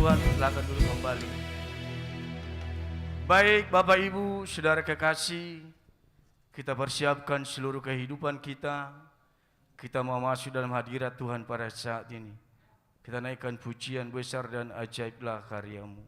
Tuhan, silakan dulu kembali. Baik Bapak Ibu, Saudara kekasih, kita persiapkan seluruh kehidupan kita. Kita mau masuk dalam hadirat Tuhan pada saat ini. Kita naikkan pujian besar dan ajaiblah karyamu.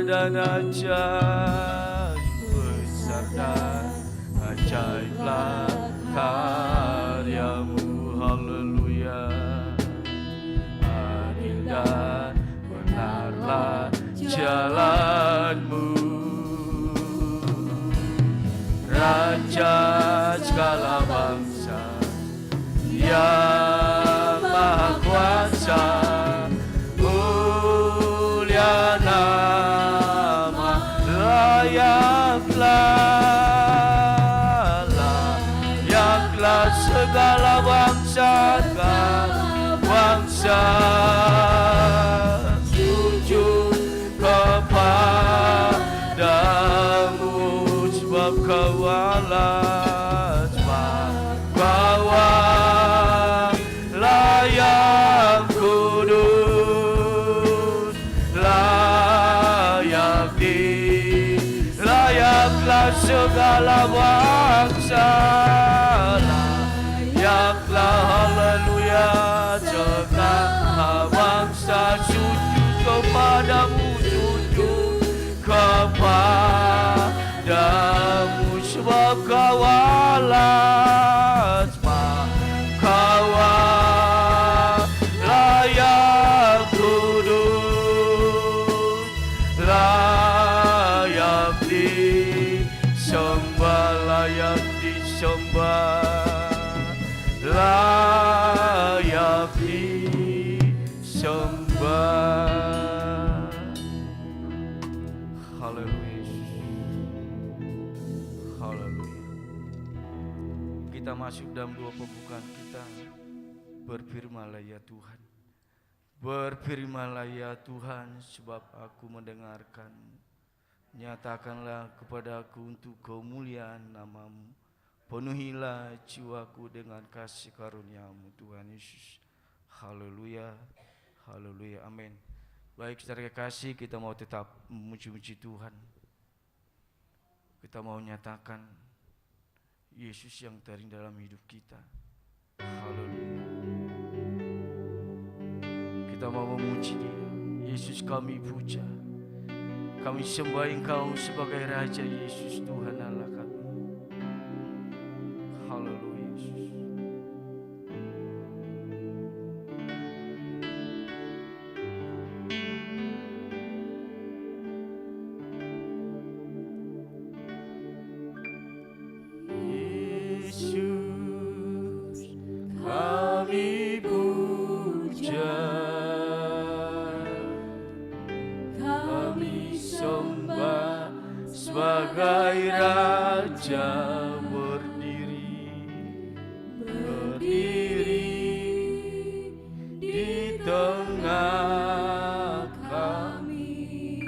Dan ajaib, besar dan ajaiblah karyamu, haleluya. Adil dan benarlah jalanmu, Raja segala bangsa yang Maha Kuasa, mulia layaklah segala bangsa sujud kepadamu, sebab Kau Allah, Kau Allah yang kudus, layaklah segala bangsa, layaklah haleluya segala bangsa sujud kepadamu, sujud kepadamu, sebab Kau Allah, Kau Allah yang kudus, layak disembah, layak disembah. Haleluya, haleluya. Kita masuk dalam doa pembukaan kita. Berfirmanlah ya Tuhan. Berfirmanlah ya Tuhan, sebab aku mendengarkan. Nyatakanlah kepadaku untuk kemuliaan nama-Mu. Penuhilah jiwaku dengan kasih karunia-Mu Tuhan Yesus. Haleluya, haleluya, amin. Baik saudara kekasih, kita mau tetap memuji-muji Tuhan. Kita mau nyatakan Yesus yang terjadi dalam hidup kita. Haleluya. Kita mau memuji Dia. Yesus kami puja. Kami sembah Engkau sebagai Raja Yesus, Tuhan Allah kami. Haleluya Yesus. Sebagai Raja berdiri di tengah kami,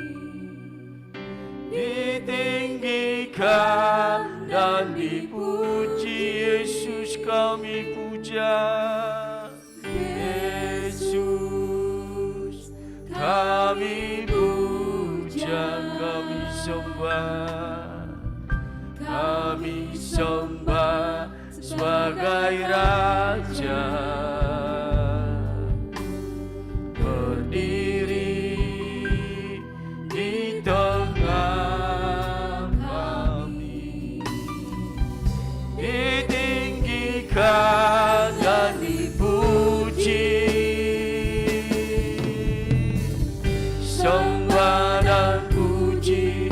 ditinggikan dan dipuji. Yesus kami puja, Yesus kami puja, kami sembah sebagai Raja berdiri di tengah kami, ditinggikan dan dipuji. Sembah dan puji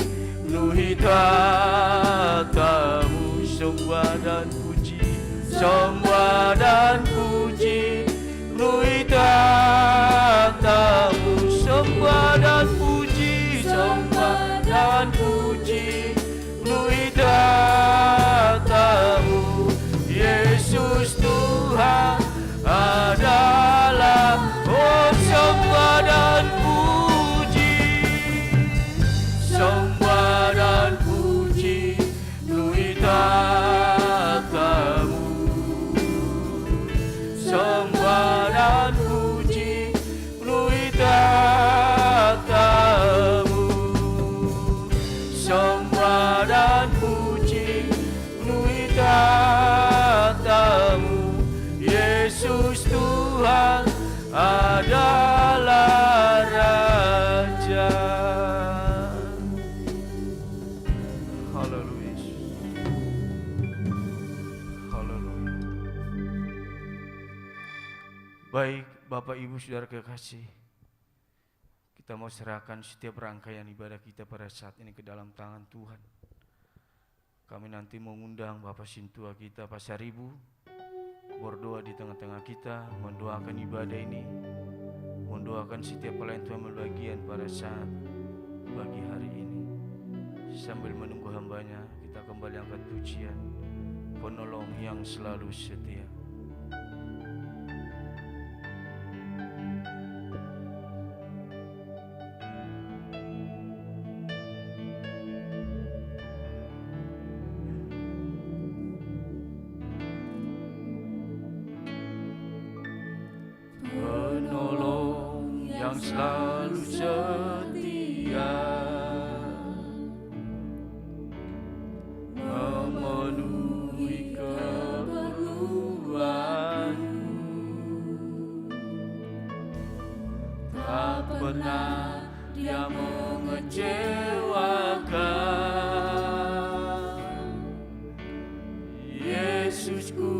penuhi tata-Mu, sembah dan puji, sembah dan puji penuhi tata-Mu, sembah dan puji, sembah dan puji penuhi tata-Mu. Yesus Tuhan adalah, oh sembah dan puji, sembah dan puji penuhi tata-Mu, sembah dan puji penuhi tata-Mu, sembah dan puji penuhi tata-Mu. Yesus Tuhan adalah Raja. Haleluya. Haleluya. Baik Bapak Ibu Saudara kekasih, kita mau serahkan setiap rangkaian ibadah kita pada saat ini ke dalam tangan Tuhan. Kami nanti mengundang Bapak Sintua kita Pasar Ibu berdoa di tengah-tengah kita, mendoakan ibadah ini, mendoakan setiap pelayan Tuhan berbagian pada saat pagi hari ini. Sambil menunggu hambanya, kita kembali angkat pujian, penolong yang selalu setia. Penolong yang selalu setia, memenuhi keperluanku, tak pernah Dia mengecewakan. Yesusku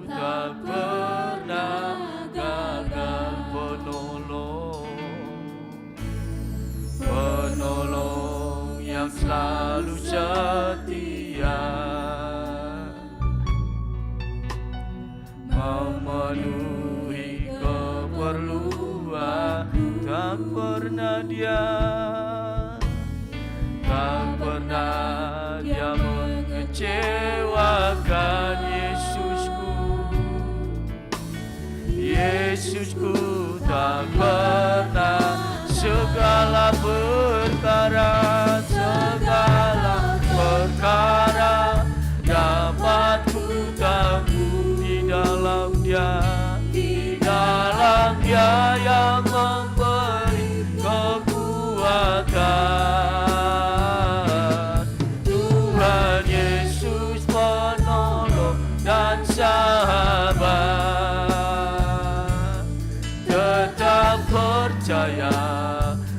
tak pernah gagal, penolong yang selalu setia, memenuhi keperluan. Tak pernah Dia mengecewakan. Yesusku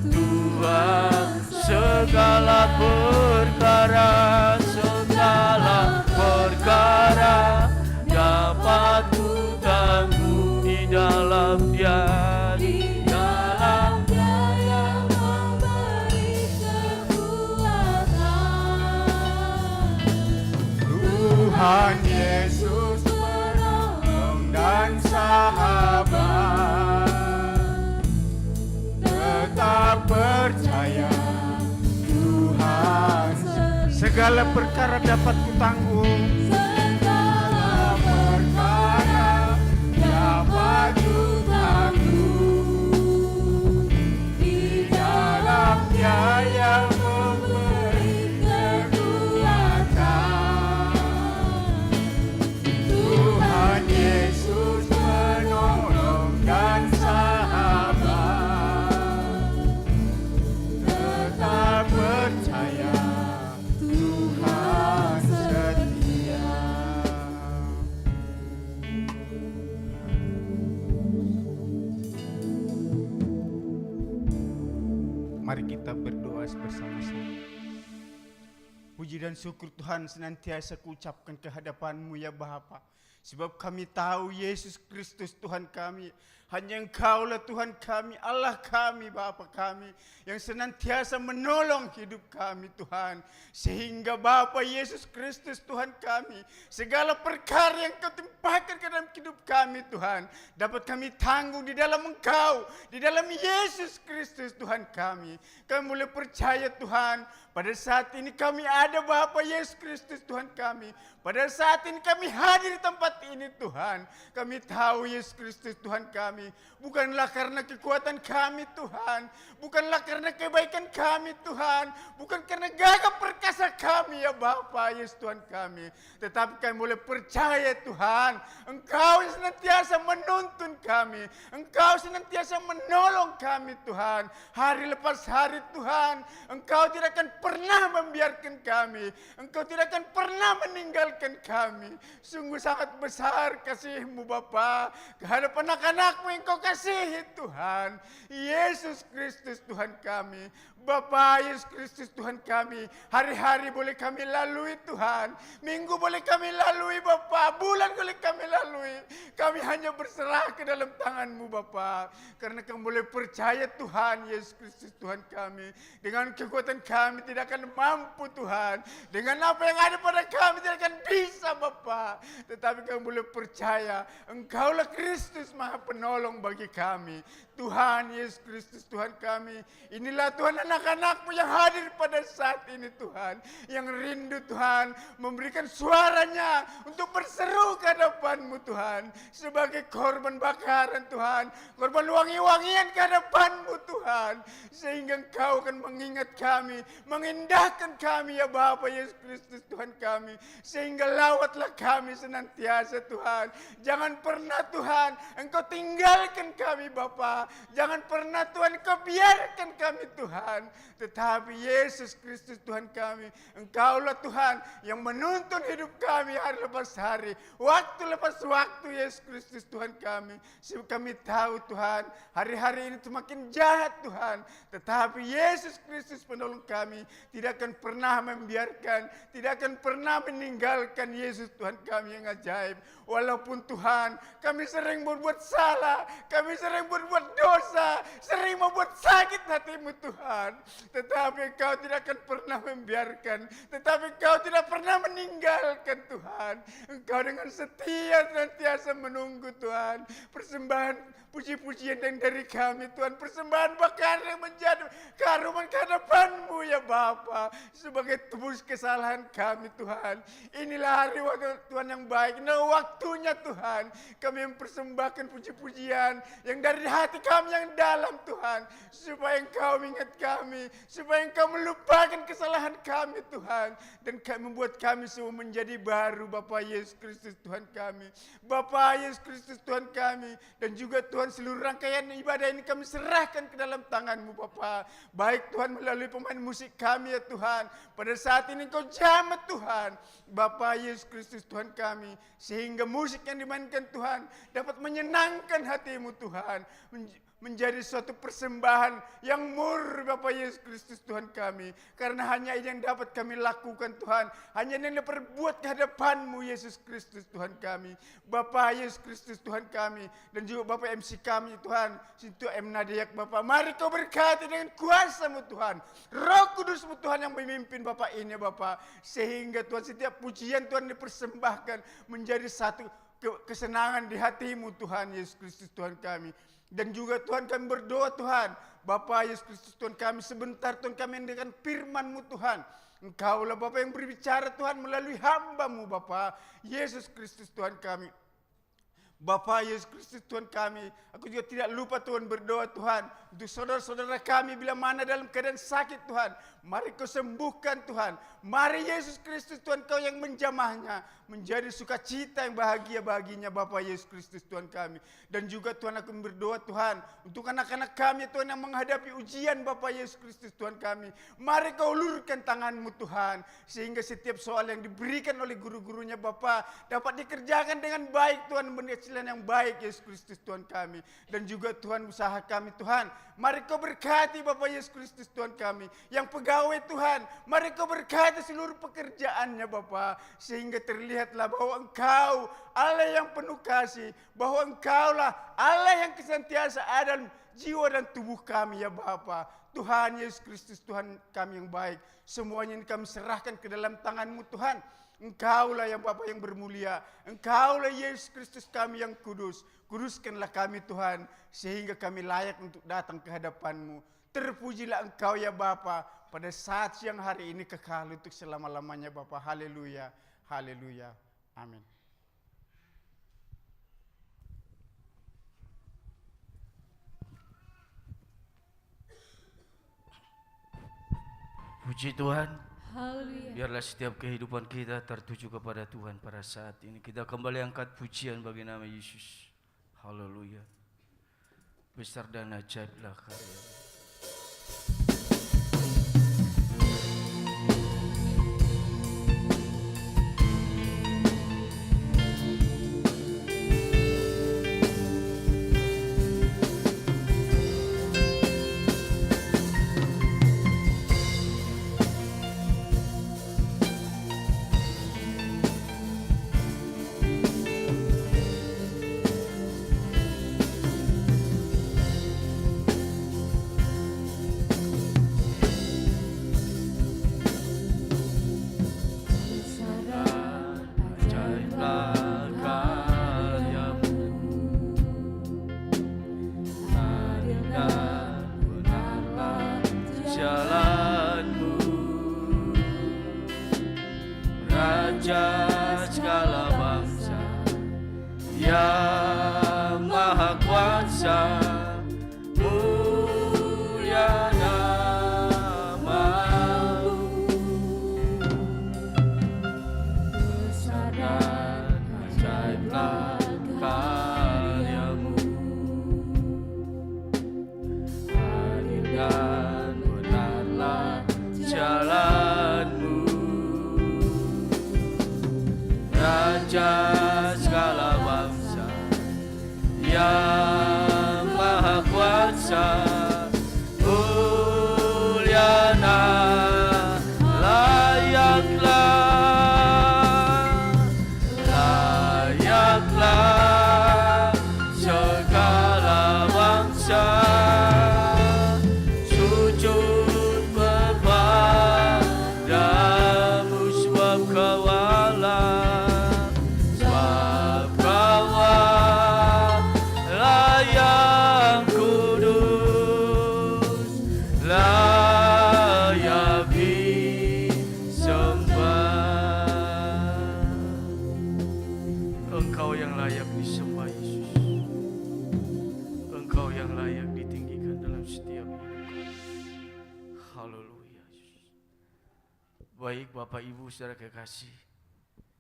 Tuhan, segala perkara dapat ku tangguh di dalam Dia, di dalam Dia yang memberi kekuatan. Tuhan Yesus penolong dan sahabat, tetap percaya Tuhan. Segala perkara dapat ku tanggung, segala perkara dapat ku tanggung di dalam Dia yang memberi kekuatan. Tuhan Yesus penolong dan sahabat, tetap percaya Tuhan setia. Mari kita berdoa bersama-sama. Puji dan syukur Tuhan senantiasa kuucapkan kehadapan-Mu ya Bapa. Sebab kami tahu Yesus Kristus Tuhan kami, hanya Engkaulah Tuhan kami, Allah kami, Bapa kami, yang senantiasa menolong hidup kami Tuhan. Sehingga Bapa Yesus Kristus Tuhan kami, segala perkara yang Kau timpakan ke dalam hidup kami Tuhan, dapat kami tanggung di dalam Engkau, di dalam Yesus Kristus Tuhan kami. Kami boleh percaya Tuhan, pada saat ini kami ada Bapa Yesus Kristus Tuhan kami. Pada saat ini kami hadir di tempat ini Tuhan. Kami tahu Yesus Kristus Tuhan kami bukanlah karena kekuatan kami Tuhan, bukanlah karena kebaikan kami Tuhan, bukan karena gagah perkasa kami ya Bapa Yesus Tuhan kami. Tetapi kami boleh percaya Tuhan, Engkau senantiasa menuntun kami, Engkau senantiasa menolong kami Tuhan. Hari lepas hari Tuhan, Engkau tidak akan pernah membiarkan kami, Engkau tidak akan pernah meninggalkan kami. Sungguh sangat besar kasih-Mu Bapa kehadap anak-anak-Mu yang Kau kasihi Tuhan. Yesus Kristus Tuhan kami, Bapa Yesus Kristus Tuhan kami, hari-hari boleh kami lalui Tuhan, minggu boleh kami lalui Bapa, bulan boleh kami lalui. Kami hanya berserah ke dalam tangan-Mu Bapa, karena kami boleh percaya Tuhan Yesus Kristus Tuhan kami. Dengan kekuatan kami tidak akan mampu Tuhan, dengan apa yang ada pada kami tidak akan bisa Bapa. Tetapi kami boleh percaya Engkaulah Kristus Maha Penolong bagi kami. Tuhan Yesus Kristus Tuhan kami, inilah Tuhan anak-anak-Mu yang hadir pada saat ini Tuhan, yang rindu Tuhan memberikan suaranya untuk berseru ke hadapan-Mu Tuhan, sebagai korban bakaran Tuhan, korban wangi-wangian ke hadapan-Mu Tuhan, sehingga Engkau akan mengingat kami, mengindahkan kami ya Bapa Yesus Kristus Tuhan kami, sehingga lawatlah kami senantiasa Tuhan. Jangan pernah Tuhan Engkau tinggalkan kami Bapa, jangan pernah Tuhan Engkau biarkan kami Tuhan. Tetapi Yesus Kristus Tuhan kami, Engkaulah Tuhan yang menuntun hidup kami hari lepas hari, waktu lepas waktu Yesus Kristus Tuhan kami. Sebab kami tahu Tuhan, hari-hari ini semakin jahat Tuhan, tetapi Yesus Kristus penolong kami tidak akan pernah membiarkan, tidak akan pernah meninggalkan Yesus Tuhan kami yang ajaib. Walaupun Tuhan kami sering berbuat salah, kami sering berbuat dosa, sering membuat sakit hati-Mu Tuhan, tetapi Engkau tidak akan pernah membiarkan, tetapi Engkau tidak pernah meninggalkan Tuhan. Engkau dengan setia senantiasa menunggu Tuhan persembahan puji-pujian yang dari kami Tuhan, persembahan bakaran yang menjadi keharuman ke hadapan-Mu ya Bapa, sebagai tebus kesalahan kami Tuhan. Inilah hari waktu Tuhan yang baik, inilah waktunya Tuhan kami mempersembahkan puji-pujian yang dari hati kami yang dalam Tuhan, supaya Engkau mengingat kami, supaya Engkau melupakan kesalahan kami Tuhan, dan membuat kami semua menjadi baru Bapa Yesus Kristus Tuhan kami. Bapa Yesus Kristus Tuhan kami, dan juga Tuhan seluruh rangkaian ibadah ini kami serahkan ke dalam tangan-Mu Bapa. Baik Tuhan melalui pemain musik kami ya Tuhan, pada saat ini Engkau jamah Tuhan Bapa Yesus Kristus Tuhan kami, sehingga musik yang dimainkan Tuhan dapat menyenangkan hati-Mu Tuhan, menjadi suatu persembahan yang murni Bapa Yesus Kristus Tuhan kami. Karena hanya ini yang dapat kami lakukan Tuhan. Hanya ini yang diperbuat ke hadapan-Mu Yesus Kristus Tuhan kami. Bapa Yesus Kristus Tuhan kami. Dan juga Bapa MC kami Tuhan. Sintu M. Nadiak Bapa. Mari Kau berkati dengan kuasa-Mu Tuhan. Roh Kudus-Mu Tuhan yang memimpin Bapa ini Bapa. Sehingga Tuhan setiap pujian Tuhan dipersembahkan menjadi satu kesenangan di hati-Mu Tuhan Yesus Kristus Tuhan kami. Dan juga Tuhan kami berdoa Tuhan, Bapa Yesus Kristus Tuhan kami, sebentar Tuhan kami dengan firman-Mu Tuhan. Engkaulah Bapa yang berbicara Tuhan melalui hamba-Mu Bapa Yesus Kristus Tuhan kami. Bapa Yesus Kristus Tuhan kami, aku juga tidak lupa Tuhan berdoa Tuhan untuk saudara-saudara kami bila mana dalam keadaan sakit Tuhan. Mari Kau sembuhkan Tuhan. Mari Yesus Kristus Tuhan Kau yang menjamahnya menjadi sukacita yang bahagia baginya Bapa Yesus Kristus Tuhan kami. Dan juga Tuhan aku berdoa Tuhan untuk anak-anak kami Tuhan yang menghadapi ujian Bapa Yesus Kristus Tuhan kami. Mari Kau ulurkan tangan-Mu Tuhan sehingga setiap soal yang diberikan oleh guru-gurunya Bapa dapat dikerjakan dengan baik Tuhan, jalan yang baik Yesus Kristus Tuhan kami. Dan juga Tuhan usaha kami Tuhan, mari Kau berkati Bapa Yesus Kristus Tuhan kami. Yang pegawai Tuhan, mari Kau berkati seluruh pekerjaannya Bapa, sehingga terlihatlah bahwa Engkau Allah yang penuh kasih, bahwa Engkaulah Allah yang senantiasa ada dalam jiwa dan tubuh kami ya Bapa. Tuhan Yesus Kristus Tuhan kami yang baik, semuanya ini kami serahkan ke dalam tangan-Mu Tuhan. Engkaulah yang Bapa yang bermulia. Engkaulah Yesus Kristus kami yang kudus. Kuduskanlah kami Tuhan, sehingga kami layak untuk datang ke hadapan-Mu. Terpujilah Engkau ya Bapa pada saat siang hari ini kekal untuk selama-lamanya Bapa. Haleluya, haleluya, amin. Puji Tuhan. Haleluya. Biarlah setiap kehidupan kita tertuju kepada Tuhan pada saat ini. Kita kembali angkat pujian bagi nama Yesus. Haleluya. Besar dan ajaiblah karya. Baik Bapak Ibu saudara kekasih,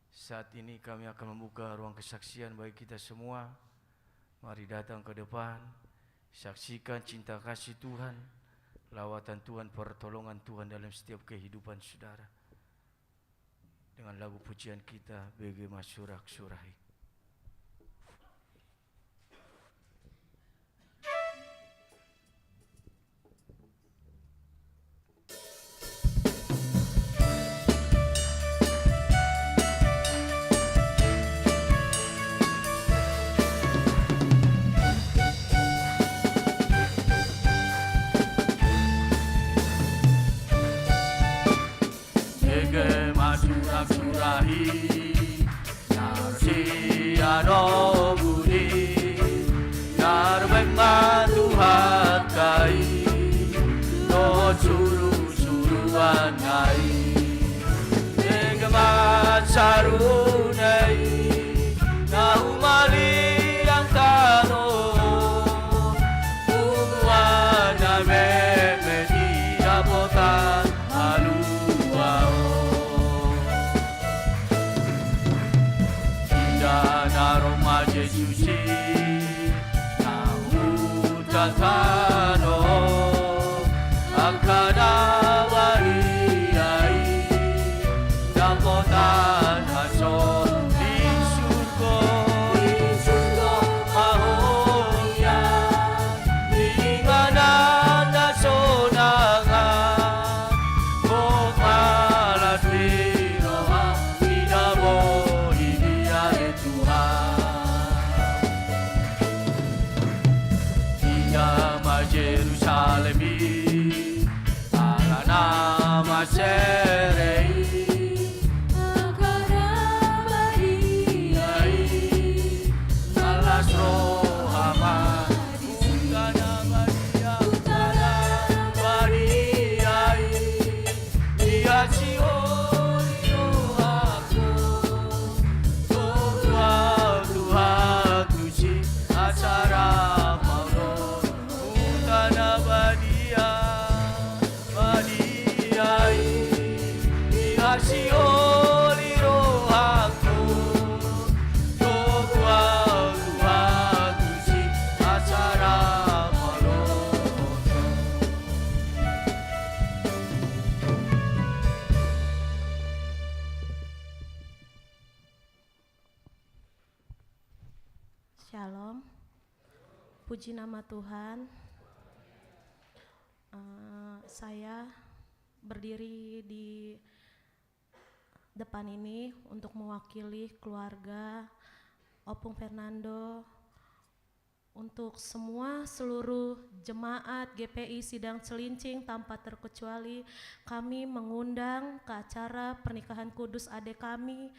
saat ini kami akan membuka ruang kesaksian bagi kita semua. Mari datang ke depan, saksikan cinta kasih Tuhan, lawatan Tuhan, pertolongan Tuhan dalam setiap kehidupan saudara. Dengan lagu pujian kita, BG Masurak Surahi. murahi narsiano budi narbema Tuhan kai no suru-suruan ngai Negamat sarunai naumali ang tano umuana memedi abotan aluao Indah naroma Yesusi nautatano akadawari Dapotan haso di surga mahonya di mana nasonangan malas biroha tidak boleh dia Tuhan Nama Yerusalemi ala nama serei Shalom, puji nama Tuhan. Saya berdiri di depan ini untuk mewakili keluarga Opung Fernando, untuk semua seluruh jemaat GPI Sidang Cilincing tanpa terkecuali. Kami mengundang ke acara pernikahan kudus adik kami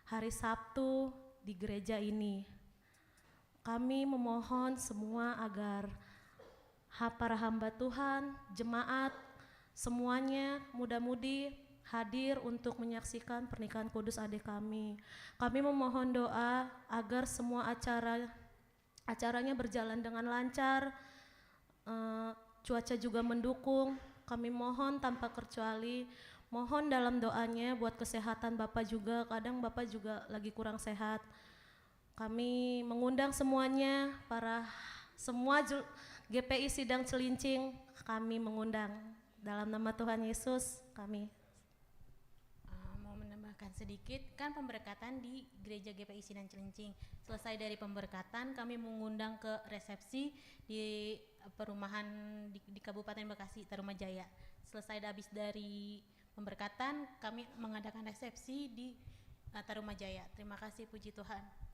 hari Sabtu di gereja ini. Kami memohon semua agar para hamba Tuhan, jemaat, semuanya mudah-mudi hadir untuk menyaksikan pernikahan kudus adik kami. Kami memohon doa agar semua acaranya berjalan dengan lancar, cuaca juga mendukung. Kami mohon tanpa kecuali, mohon dalam doanya buat kesehatan Bapak juga, kadang Bapak juga lagi kurang sehat. Kami mengundang semuanya, semua GPI Sidang Cilincing, kami mengundang. Dalam nama Tuhan Yesus, kami. Mau menambahkan sedikit, kan pemberkatan di gereja GPI Sidang Cilincing. Selesai dari pemberkatan, kami mengundang ke resepsi di perumahan di Kabupaten Bekasi, Tarumajaya. Selesai habis dari pemberkatan, kami mengadakan resepsi di Tarumajaya. Terima kasih, puji Tuhan.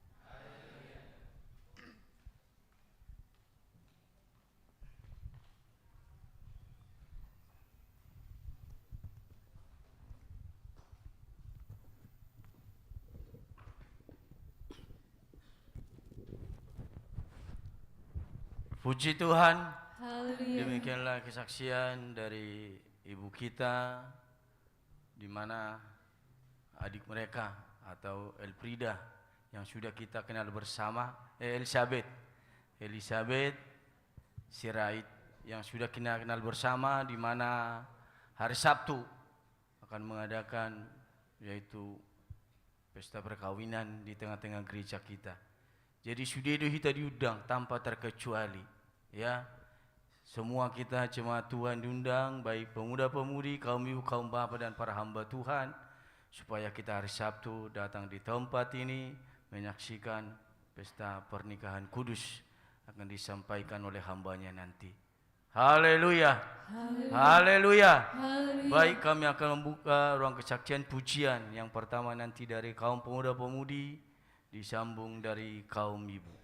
Puji Tuhan. Haleluya. Demikianlah kesaksian dari ibu kita, di mana adik mereka atau Elfrida yang sudah kita kenal bersama, Elizabeth Sirait yang sudah kita kenal bersama, di mana hari Sabtu akan mengadakan yaitu pesta perkawinan di tengah-tengah gereja kita. Jadi sudah kita diundang tanpa terkecuali. Ya, semua kita jemaat Tuhan diundang, baik pemuda-pemudi, kaum ibu, kaum bapak dan para hamba Tuhan, supaya kita hari Sabtu datang di tempat ini menyaksikan pesta pernikahan kudus akan disampaikan oleh hambanya nanti. Haleluya. Haleluya. Baik, kami akan membuka ruang kesaksian pujian. Yang pertama nanti dari kaum pemuda-pemudi, disambung dari kaum ibu.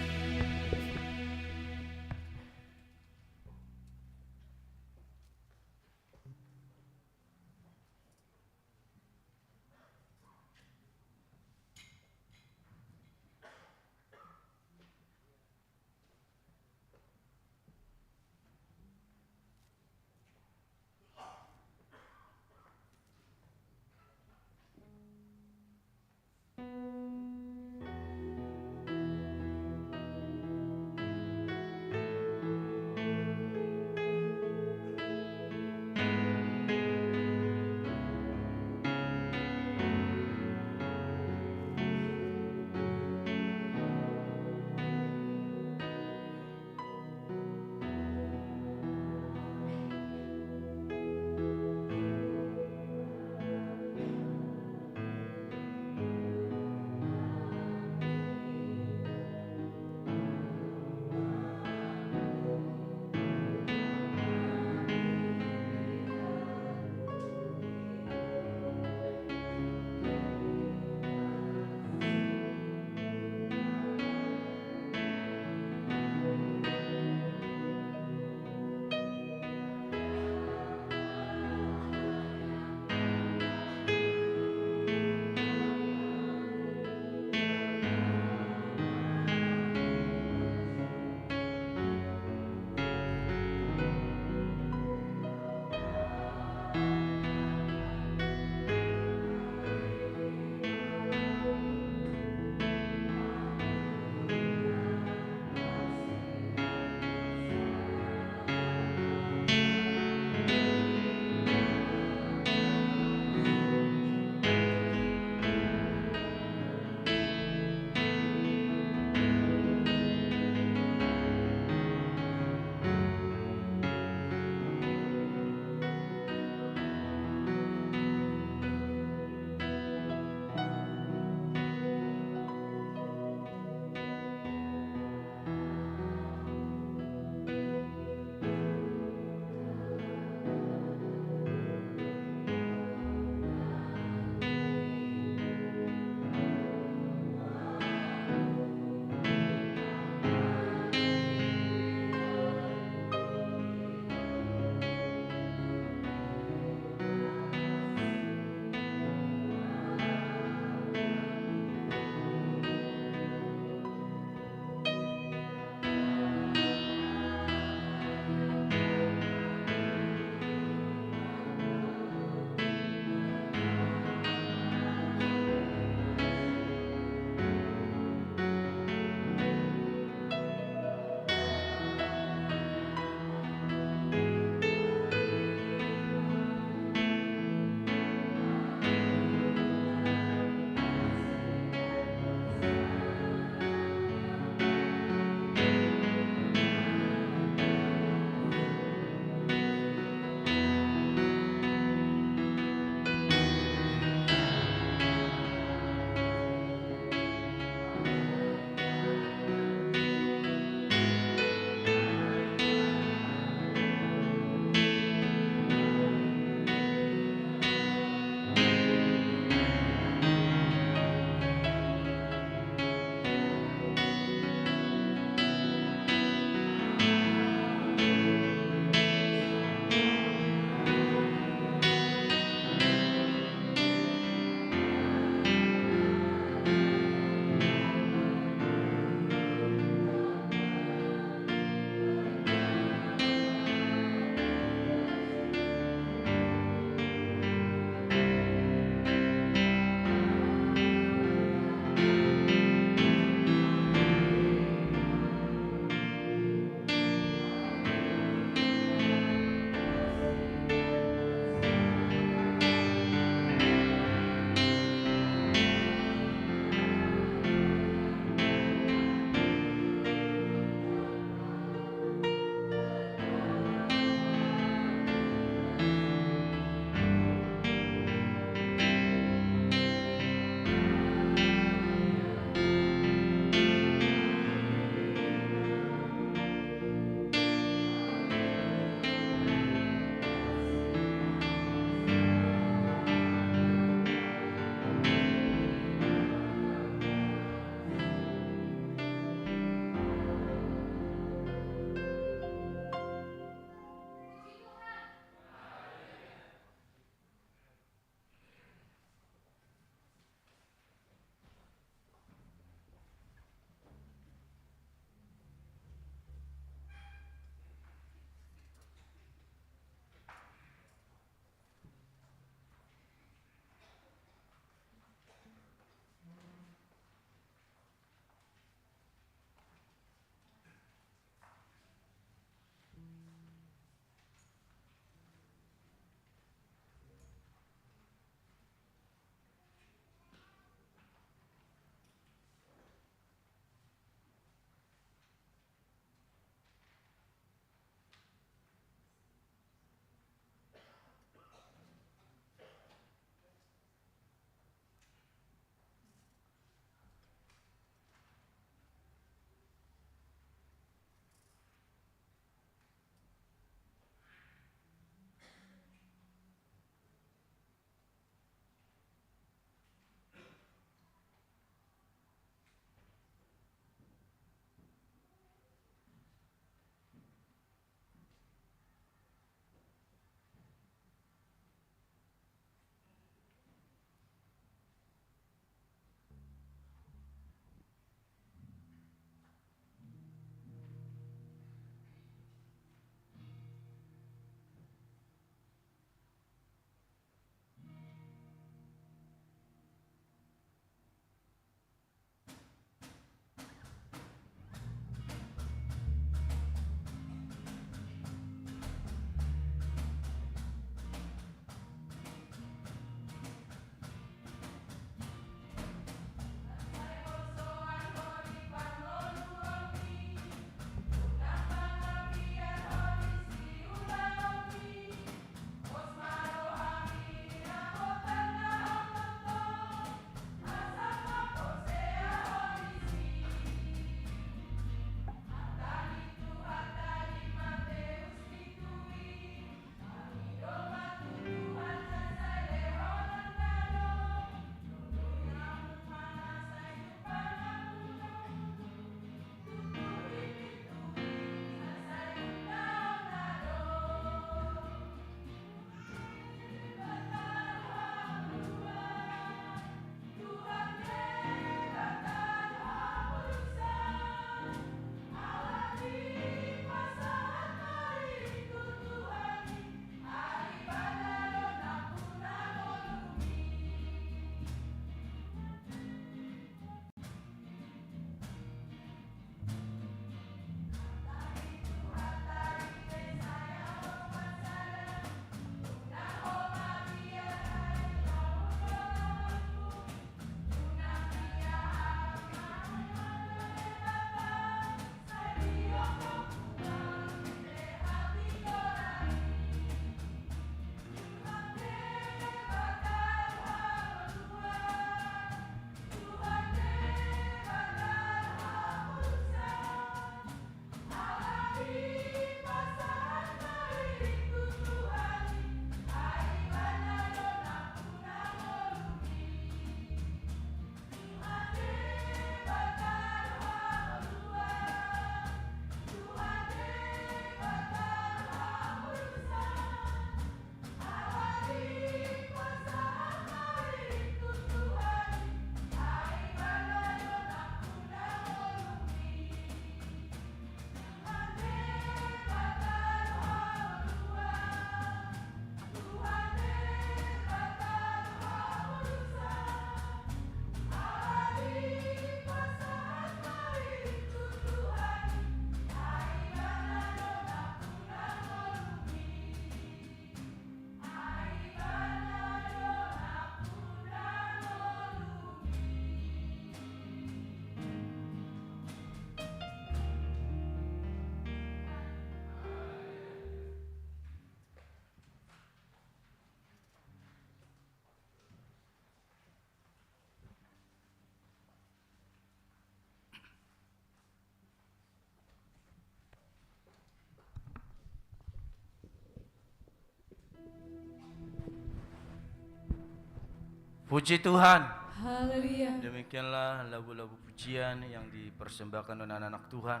Puji Tuhan. Haleluya. Demikianlah lagu-lagu pujian yang dipersembahkan oleh anak-anak Tuhan.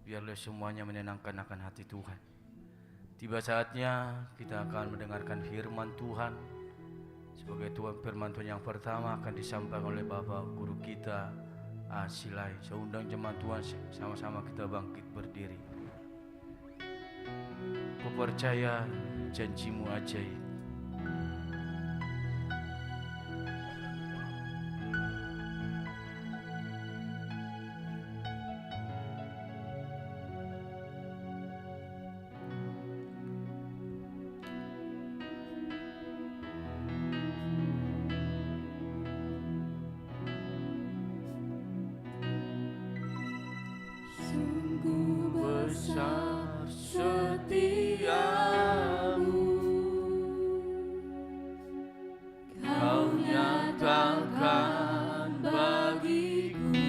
Biarlah semuanya menyenangkan akan hati Tuhan. Tiba saatnya kita akan mendengarkan firman Tuhan. Sebagai Tuhan firman Tuhan yang pertama akan disampaikan oleh Bapak Guru kita Asilai. Saya undang jemaat Tuhan sama-sama kita bangkit berdiri. Ku percaya janjimu ajaib. Sungguh Besar setiamu, Kau nyatakan bagiku.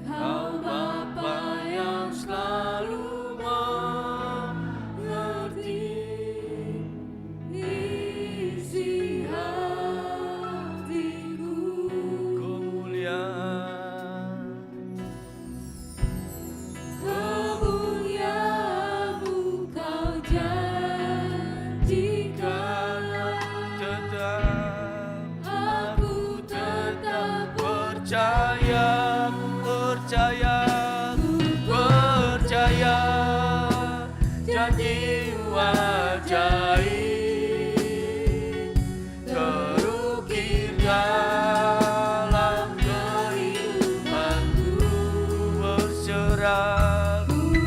Kau Bapa yang selalu mengerti isi hatiku. Kemuliaan-Mu Kau janjikan, aku tetap percaya, percaya janji-Mu ajaib terukir dalam kehidupanku.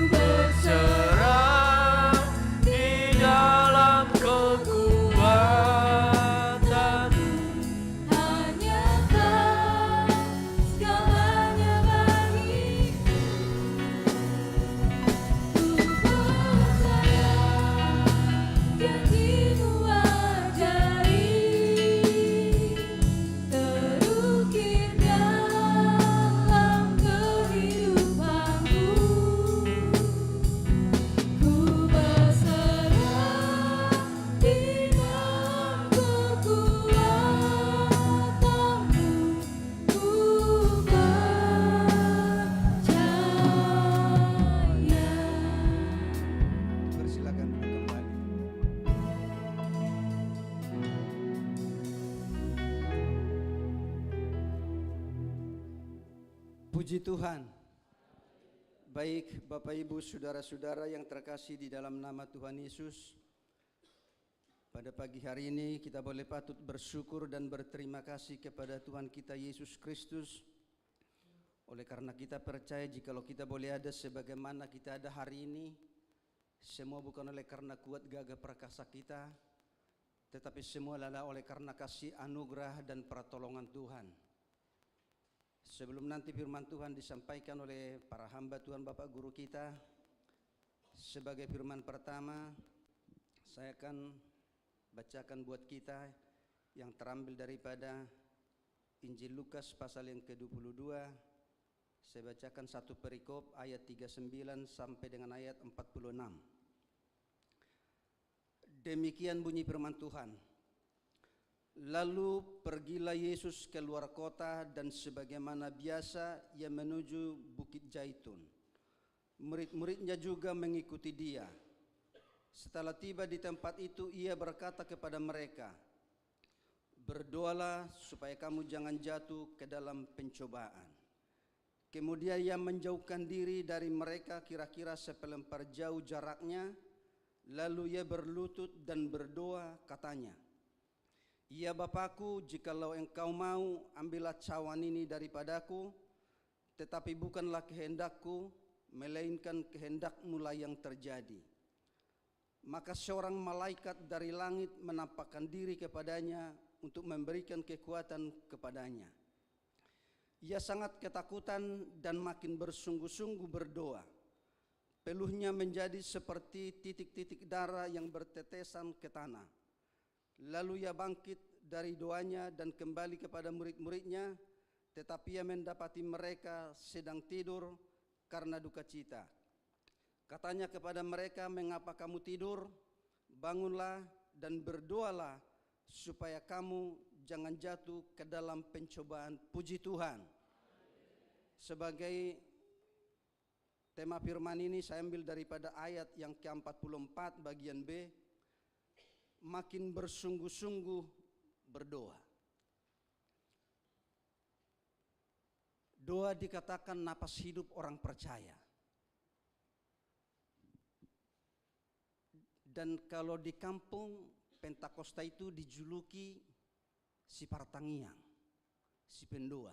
Berserah di dalam kekuatan-Mu. hanya Kau segalanya bagiku. Ku percaya janji-Mu ajaib terukir dalam kehidupanku. Ku berserah di dalam kekuatan-Mu. Ku percaya. Persilakan duduk kembali. Puji Tuhan. Baik Bapak Ibu Saudara-saudara yang terkasih di dalam nama Tuhan Yesus, pada pagi hari ini kita boleh patut bersyukur dan berterima kasih kepada Tuhan kita Yesus Kristus. Oleh karena kita percaya jikalau kita boleh ada sebagaimana kita ada hari ini, semua bukan oleh karena kuat gagah perkasa kita, tetapi semua adalah oleh karena kasih anugerah dan pertolongan Tuhan. Sebelum nanti firman Tuhan disampaikan oleh para hamba Tuhan Bapak Guru kita, sebagai firman pertama saya akan bacakan buat kita yang terambil daripada Injil Lukas pasal yang ke-22. Saya bacakan satu perikop ayat 39 sampai dengan ayat 46. Demikian bunyi firman Tuhan. Lalu pergilah Yesus keluar kota dan sebagaimana biasa ia menuju Bukit Zaitun. Murid-muridnya juga mengikuti dia. Setelah tiba di tempat itu ia berkata kepada mereka, "Berdoalah supaya kamu jangan jatuh ke dalam pencobaan." Kemudian ia menjauhkan diri dari mereka kira-kira seperempat jauh jaraknya. Lalu ia berlutut dan berdoa katanya, "Ya Bapakku, jikalau Engkau mau, ambillah cawan ini daripadaku, tetapi bukanlah kehendakku, melainkan kehendak-Mu lah yang terjadi." Maka seorang malaikat dari langit menampakkan diri kepadanya untuk memberikan kekuatan kepadanya. Ia sangat ketakutan dan makin bersungguh-sungguh berdoa. Peluhnya menjadi seperti titik-titik darah yang bertetesan ke tanah. Lalu ia bangkit dari doanya dan kembali kepada murid-muridnya, tetapi ia mendapati mereka sedang tidur karena duka cita. Katanya kepada mereka, "Mengapa kamu tidur? bangunlah dan berdoalah supaya kamu jangan jatuh ke dalam pencobaan. Puji Tuhan. Sebagai tema firman ini saya ambil daripada ayat yang ke-44 bagian B. Makin bersungguh-sungguh berdoa. Doa dikatakan napas hidup orang percaya. Dan kalau di kampung Pentakosta itu dijuluki si Partangiang, si pendoa.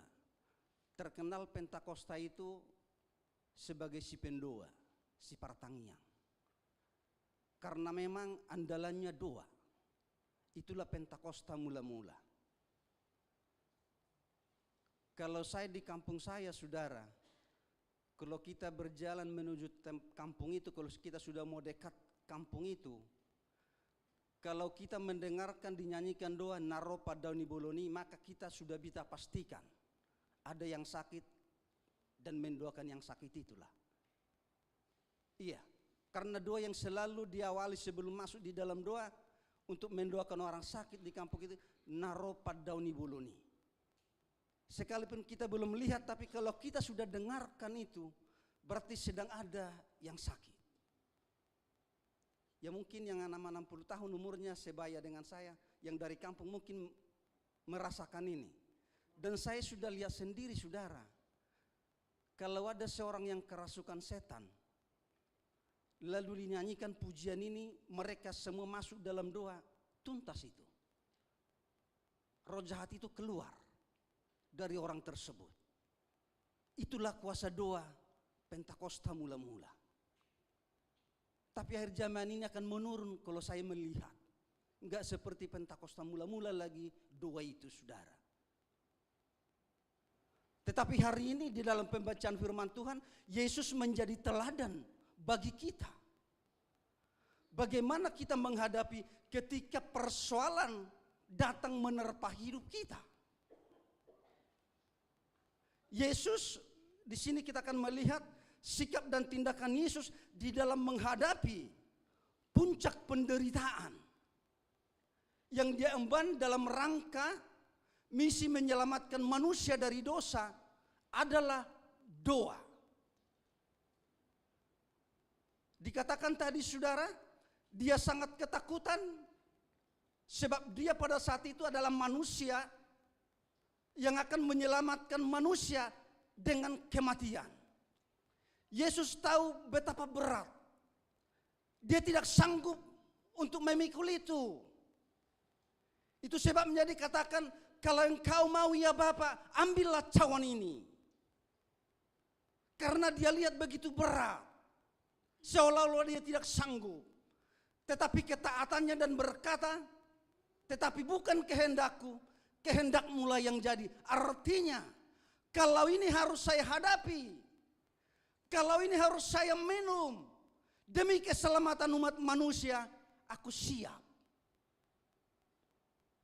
Terkenal Pentakosta itu sebagai si pendoa, si Partangiang. Karena memang andalannya doa. Itulah Pentakosta mula-mula. Kalau saya di kampung saya, saudara, kalau kita berjalan menuju kampung itu, kalau kita sudah mau dekat kampung itu, kalau kita mendengarkan dinyanyikan doa Naropa Dauni Boloni, maka kita sudah bisa pastikan ada yang sakit dan mendoakan yang sakit itulah. Iya, karena doa yang selalu diawali sebelum masuk di dalam doa untuk mendoakan orang sakit di kampung itu Naropa Dauni Boloni. Sekalipun kita belum melihat, tapi kalau kita sudah dengarkan itu, berarti sedang ada yang sakit. Ya mungkin yang 60 tahun umurnya sebaya dengan saya, yang dari kampung mungkin merasakan ini. Dan saya sudah lihat sendiri, saudara, kalau ada seorang yang kerasukan setan, lalu dinyanyikan pujian ini, mereka semua masuk dalam doa, tuntas itu. Roh jahat itu keluar dari orang tersebut. Itulah kuasa doa Pentakosta mula-mula. Tapi akhir zaman ini akan menurun kalau saya melihat. Enggak seperti Pentakosta mula-mula lagi doa itu, saudara. Tetapi hari ini di dalam pembacaan firman Tuhan, Yesus menjadi teladan bagi kita. Bagaimana kita menghadapi ketika persoalan datang menerpa hidup kita. Yesus, di sini kita akan melihat sikap dan tindakan Yesus di dalam menghadapi puncak penderitaan yang dia emban dalam rangka misi menyelamatkan manusia dari dosa adalah doa. Dikatakan tadi, saudara, dia sangat ketakutan sebab dia pada saat itu adalah manusia yang akan menyelamatkan manusia dengan kematian. Yesus tahu betapa berat. Dia tidak sanggup untuk memikul itu. Itu sebabnya dikatakan, kalau engkau mau ya Bapa, ambillah cawan ini. Karena dia lihat begitu berat. Seolah-olah dia tidak sanggup. Tetapi ketaatannya dan berkata, tetapi bukan kehendakku, kehendakmu yang jadi. Artinya, kalau ini harus saya hadapi, kalau ini harus saya minum, demi keselamatan umat manusia, aku siap.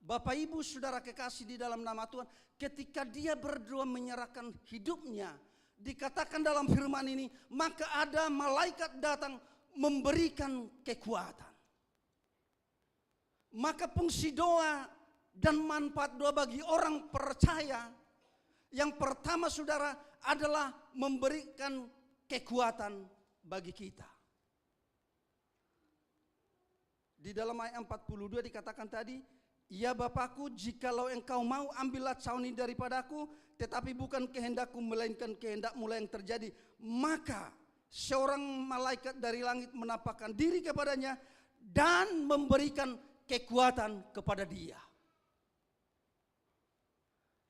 Bapak Ibu Saudara kekasih di dalam nama Tuhan, ketika dia berdoa menyerahkan hidupnya, dikatakan dalam firman ini, maka ada malaikat datang memberikan kekuatan. Maka fungsi doa dan manfaat doa bagi orang percaya, yang pertama saudara adalah memberikan kekuatan bagi kita. Di dalam ayat 42 dikatakan tadi, ya Bapakku, jikalau engkau mau, ambillah cawan ini daripadaku, tetapi bukan kehendakku melainkan kehendakmu yang terjadi. Maka seorang malaikat dari langit menampakkan diri kepadanya dan memberikan kekuatan kepada dia.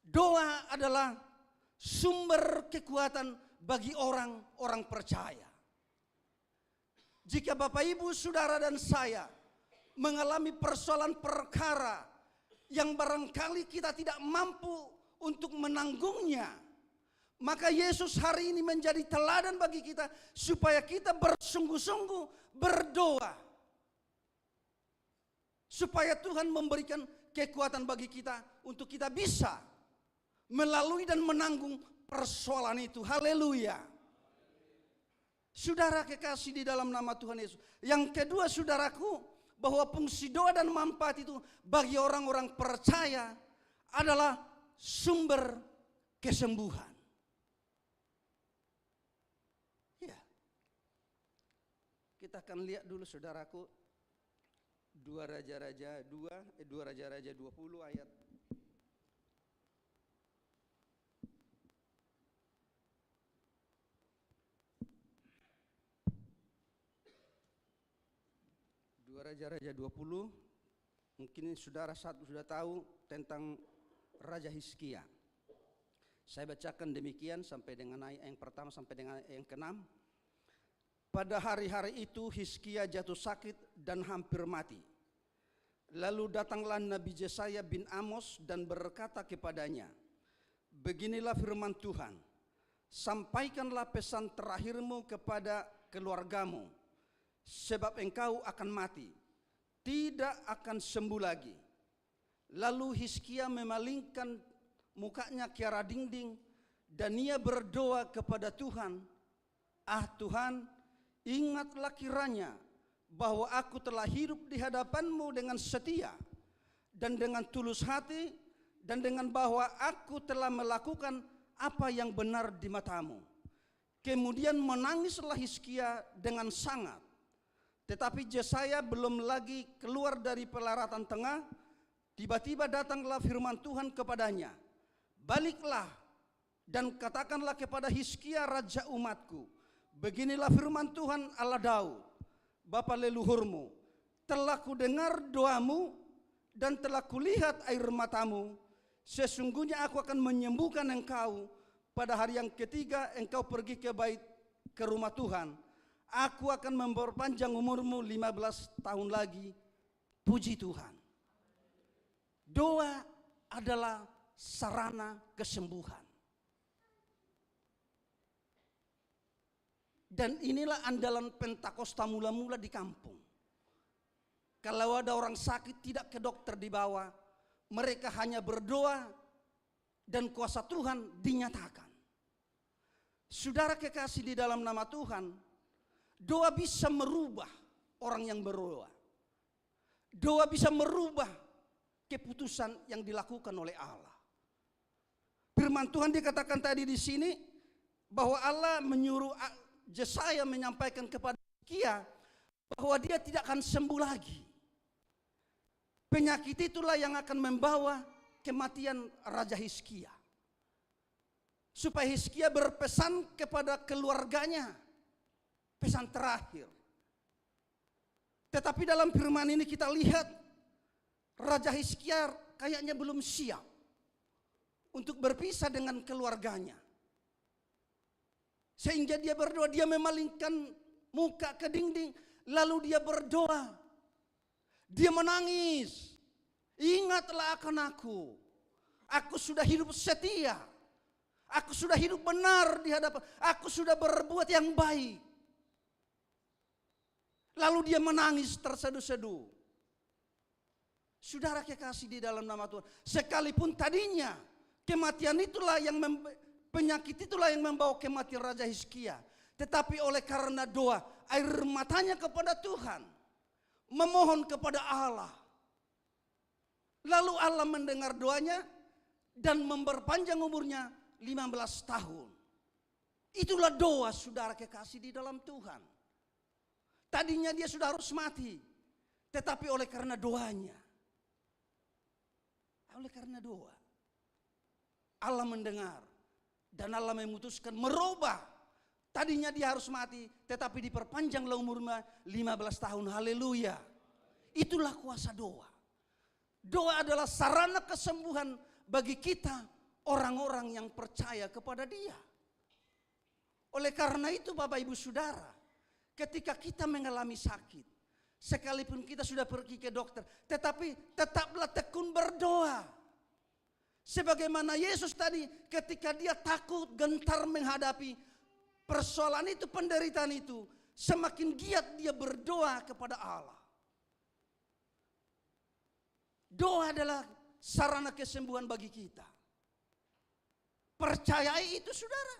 Doa adalah sumber kekuatan bagi orang-orang percaya. Jika Bapak Ibu Saudara dan saya mengalami persoalan perkara yang barangkali kita tidak mampu untuk menanggungnya, maka Yesus hari ini menjadi teladan bagi kita supaya kita bersungguh-sungguh berdoa, supaya Tuhan memberikan kekuatan bagi kita untuk kita bisa melalui dan menanggung persoalan itu. Haleluya. Saudara kekasih di dalam nama Tuhan Yesus. Yang kedua saudaraku, bahwa fungsi doa dan manfaat itu bagi orang-orang percaya adalah sumber kesembuhan. Ya. Kita akan lihat dulu saudaraku 2 Raja-Raja 20 ayat 2 Raja-Raja 20. Mungkin saudara satu sudah tahu tentang Raja Hizkia. Saya bacakan demikian sampai dengan ayat yang pertama sampai dengan ayat yang ke-6. Pada hari-hari itu Hizkia jatuh sakit dan hampir mati. Lalu datanglah Nabi Yesaya bin Amos dan berkata kepadanya, beginilah firman Tuhan, sampaikanlah pesan terakhirmu kepada keluargamu, sebab engkau akan mati, tidak akan sembuh lagi. Lalu Hizkia memalingkan mukanya ke arah dinding dan ia berdoa kepada Tuhan, ah Tuhan, ingatlah kiranya bahwa aku telah hidup di hadapan-Mu dengan setia dan dengan tulus hati, dan dengan bahwa aku telah melakukan apa yang benar di mata-Mu. Kemudian menangislah Hizkia dengan sangat. Tetapi Yesaya belum lagi keluar dari pelaratan tengah, tiba-tiba datanglah firman Tuhan kepadanya, baliklah dan katakanlah kepada Hizkia raja umatku, beginilah firman Tuhan Allah Daud, bapa leluhurmu, telah kudengar doamu dan telah kulihat air matamu. Sesungguhnya aku akan menyembuhkan engkau pada hari yang ketiga engkau pergi ke rumah Tuhan. Aku akan memperpanjang umurmu 15 tahun lagi. Puji Tuhan. Doa adalah sarana kesembuhan. Dan inilah andalan Pentakosta mula-mula di kampung. Kalau ada orang sakit tidak ke dokter dibawa, mereka hanya berdoa dan kuasa Tuhan dinyatakan. Saudara kekasih di dalam nama Tuhan, doa bisa merubah orang yang berdoa. Doa bisa merubah keputusan yang dilakukan oleh Allah. Firman Tuhan dikatakan tadi di sini bahwa Allah menyuruh Yesaya menyampaikan kepada Hizkia bahwa dia tidak akan sembuh lagi. Penyakit itulah yang akan membawa kematian Raja Hizkia. Supaya Hizkia berpesan kepada keluarganya, pesan terakhir. Tetapi dalam firman ini kita lihat Raja Hizkia kayaknya belum siap untuk berpisah dengan keluarganya. Sehingga dia berdoa, dia memalingkan muka ke dinding, lalu dia berdoa. Dia menangis. Ingatlah akan aku. Aku sudah hidup setia. Aku sudah hidup benar di hadapan. Aku sudah berbuat yang baik. Lalu dia menangis terseduh-seduh. Saudara kekasih di dalam nama Tuhan, sekalipun tadinya kematian itulah yang penyakit itulah yang membawa kematian Raja Hizkia, tetapi oleh karena doa, air matanya kepada Tuhan, memohon kepada Allah, lalu Allah mendengar doanya dan memperpanjang umurnya 15 tahun. Itulah doa saudara kekasih di dalam Tuhan. Tadinya dia sudah harus mati, tetapi oleh karena doanya, oleh karena doa, Allah mendengar dan Allah memutuskan merubah. Tadinya dia harus mati, tetapi diperpanjanglah umurnya 15 tahun. Haleluya. Itulah kuasa doa. Doa adalah sarana kesembuhan bagi kita, orang-orang yang percaya kepada Dia. Oleh karena itu Bapak Ibu Saudara, ketika kita mengalami sakit, sekalipun kita sudah pergi ke dokter, tetapi tetaplah tekun berdoa. Sebagaimana Yesus tadi ketika dia takut, gentar menghadapi persoalan itu, penderitaan itu, semakin giat dia berdoa kepada Allah. Doa adalah sarana kesembuhan bagi kita. Percayai itu saudara.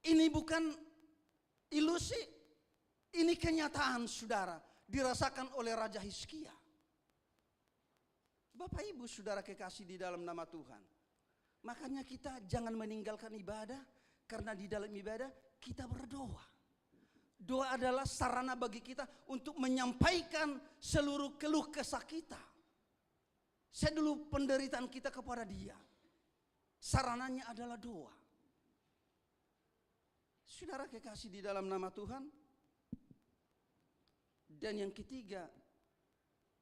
Ini bukan ilusi, ini kenyataan saudara. dirasakan oleh Raja Hizkia. Bapak Ibu Saudara kekasih di dalam nama Tuhan. Makanya kita jangan meninggalkan ibadah, karena di dalam ibadah kita berdoa. Doa adalah sarana bagi kita untuk menyampaikan seluruh keluh kesah kita. Seluruh penderitaan kita kepada Dia. Sarananya adalah doa. Saudara kekasih di dalam nama Tuhan. Dan yang ketiga,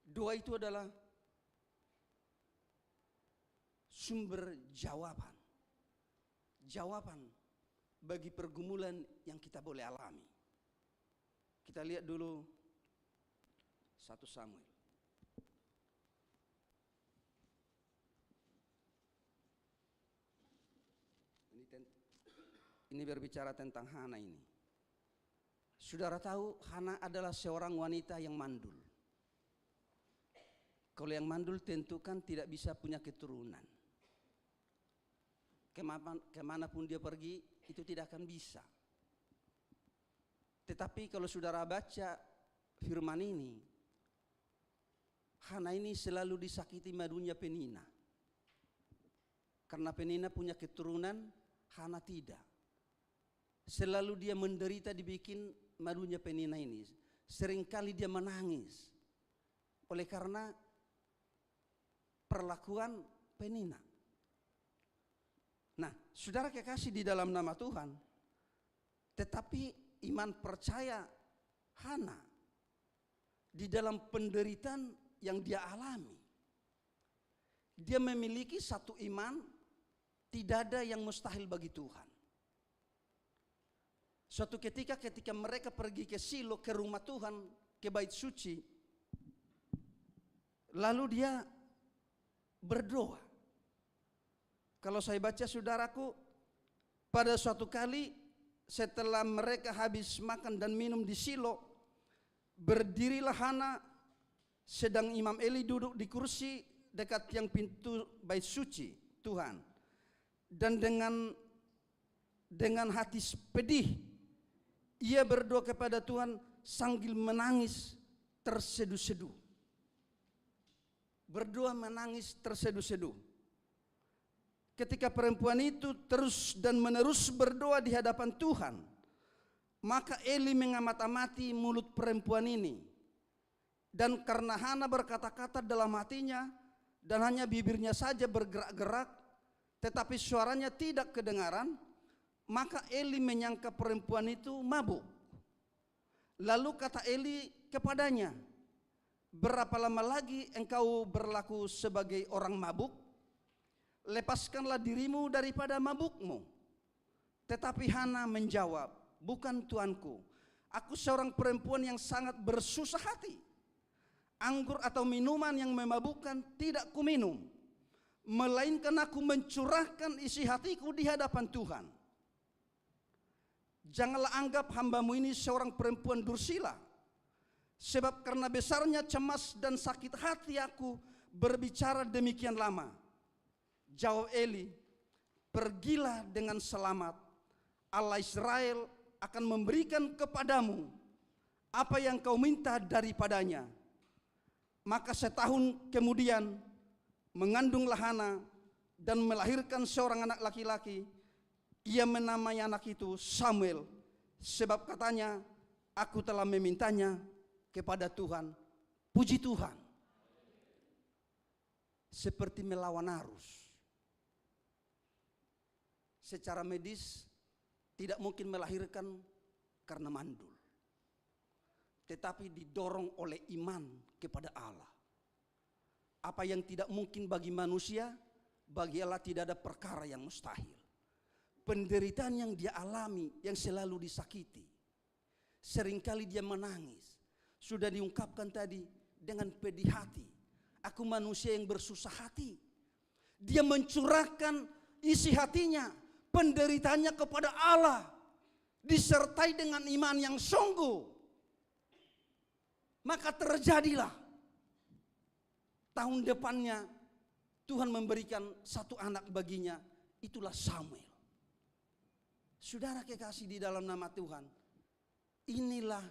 doa itu adalah sumber jawaban. Jawaban bagi pergumulan yang kita boleh alami. Kita lihat dulu 1 Samuel. Ini berbicara tentang Hana ini. Saudara tahu Hana adalah seorang wanita yang mandul. Kalau yang mandul tentu kan tidak bisa punya keturunan. Kemanapun dia pergi itu tidak akan bisa. Tetapi kalau saudara baca firman ini, Hana ini selalu disakiti madunya Penina. Karena Penina punya keturunan, Hana tidak. Selalu dia menderita dibikin madunya Penina ini. Seringkali dia menangis oleh karena perlakuan Penina. Nah, saudara kekasih di dalam nama Tuhan, tetapi iman percaya Hana di dalam penderitaan yang dia alami, dia memiliki satu iman, tidak ada yang mustahil bagi Tuhan. Suatu ketika mereka pergi ke Silo, ke rumah Tuhan, ke bait suci, lalu dia berdoa. Kalau saya baca saudaraku, pada suatu kali setelah mereka habis makan dan minum di Silo, berdirilah Hana, sedang Imam Eli duduk di kursi dekat yang pintu bait suci Tuhan. Dan dengan hati pedih, ia berdoa kepada Tuhan sambil menangis terseduh-seduh. Berdoa menangis terseduh-seduh. Ketika perempuan itu terus dan menerus berdoa di hadapan Tuhan, maka Eli mengamati mulut perempuan ini. Dan karena Hana berkata-kata dalam hatinya dan hanya bibirnya saja bergerak-gerak, tetapi suaranya tidak kedengaran, maka Eli menyangka perempuan itu mabuk. Lalu kata Eli kepadanya, "Berapa lama lagi engkau berlaku sebagai orang mabuk? Lepaskanlah dirimu daripada mabukmu." Tetapi Hana menjawab, "Bukan tuanku, aku seorang perempuan yang sangat bersusah hati. Anggur atau minuman yang memabukkan tidak kuminum, melainkan aku mencurahkan isi hatiku di hadapan Tuhan. Janganlah anggap hambamu ini seorang perempuan dursila, sebab karena besarnya cemas dan sakit hati aku berbicara demikian lama." Jawab Eli, "Pergilah dengan selamat. Allah Israel akan memberikan kepadamu apa yang kau minta daripadanya." Maka setahun kemudian mengandunglah Hana dan melahirkan seorang anak laki-laki. Ia menamai anak itu Samuel, sebab katanya, "Aku telah memintanya kepada Tuhan." Puji Tuhan. Seperti melawan arus. Secara medis tidak mungkin melahirkan karena mandul, tetapi didorong oleh iman kepada Allah. Apa yang tidak mungkin bagi manusia, bagi Allah tidak ada perkara yang mustahil. Penderitaan yang dia alami, yang selalu disakiti, seringkali dia menangis. Sudah diungkapkan tadi dengan pedih hati, "Aku manusia yang bersusah hati." Dia mencurahkan isi hatinya, penderitaannya kepada Allah, disertai dengan iman yang sungguh. Maka terjadilah tahun depannya Tuhan memberikan satu anak baginya, itulah Samuel. Saudara kekasih di dalam nama Tuhan, inilah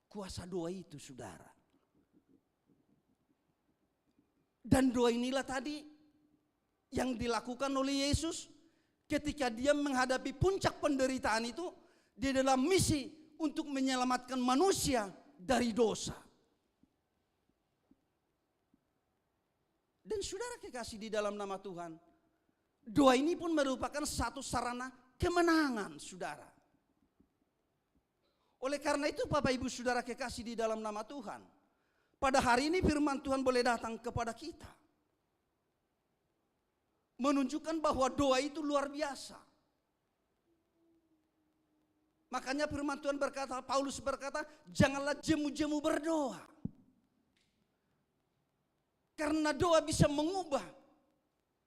kuasa doa itu saudara. Dan doa inilah tadi yang dilakukan oleh Yesus ketika dia menghadapi puncak penderitaan itu, dia dalam misi untuk menyelamatkan manusia dari dosa. Dan saudara kekasih di dalam nama Tuhan, doa ini pun merupakan satu sarana kemenangan saudara. Oleh karena itu Bapak Ibu saudara kekasih di dalam nama Tuhan, pada hari ini firman Tuhan boleh datang kepada kita, menunjukkan bahwa doa itu luar biasa. Makanya firman Tuhan berkata, Paulus berkata, janganlah jemu-jemu berdoa. Karena doa bisa mengubah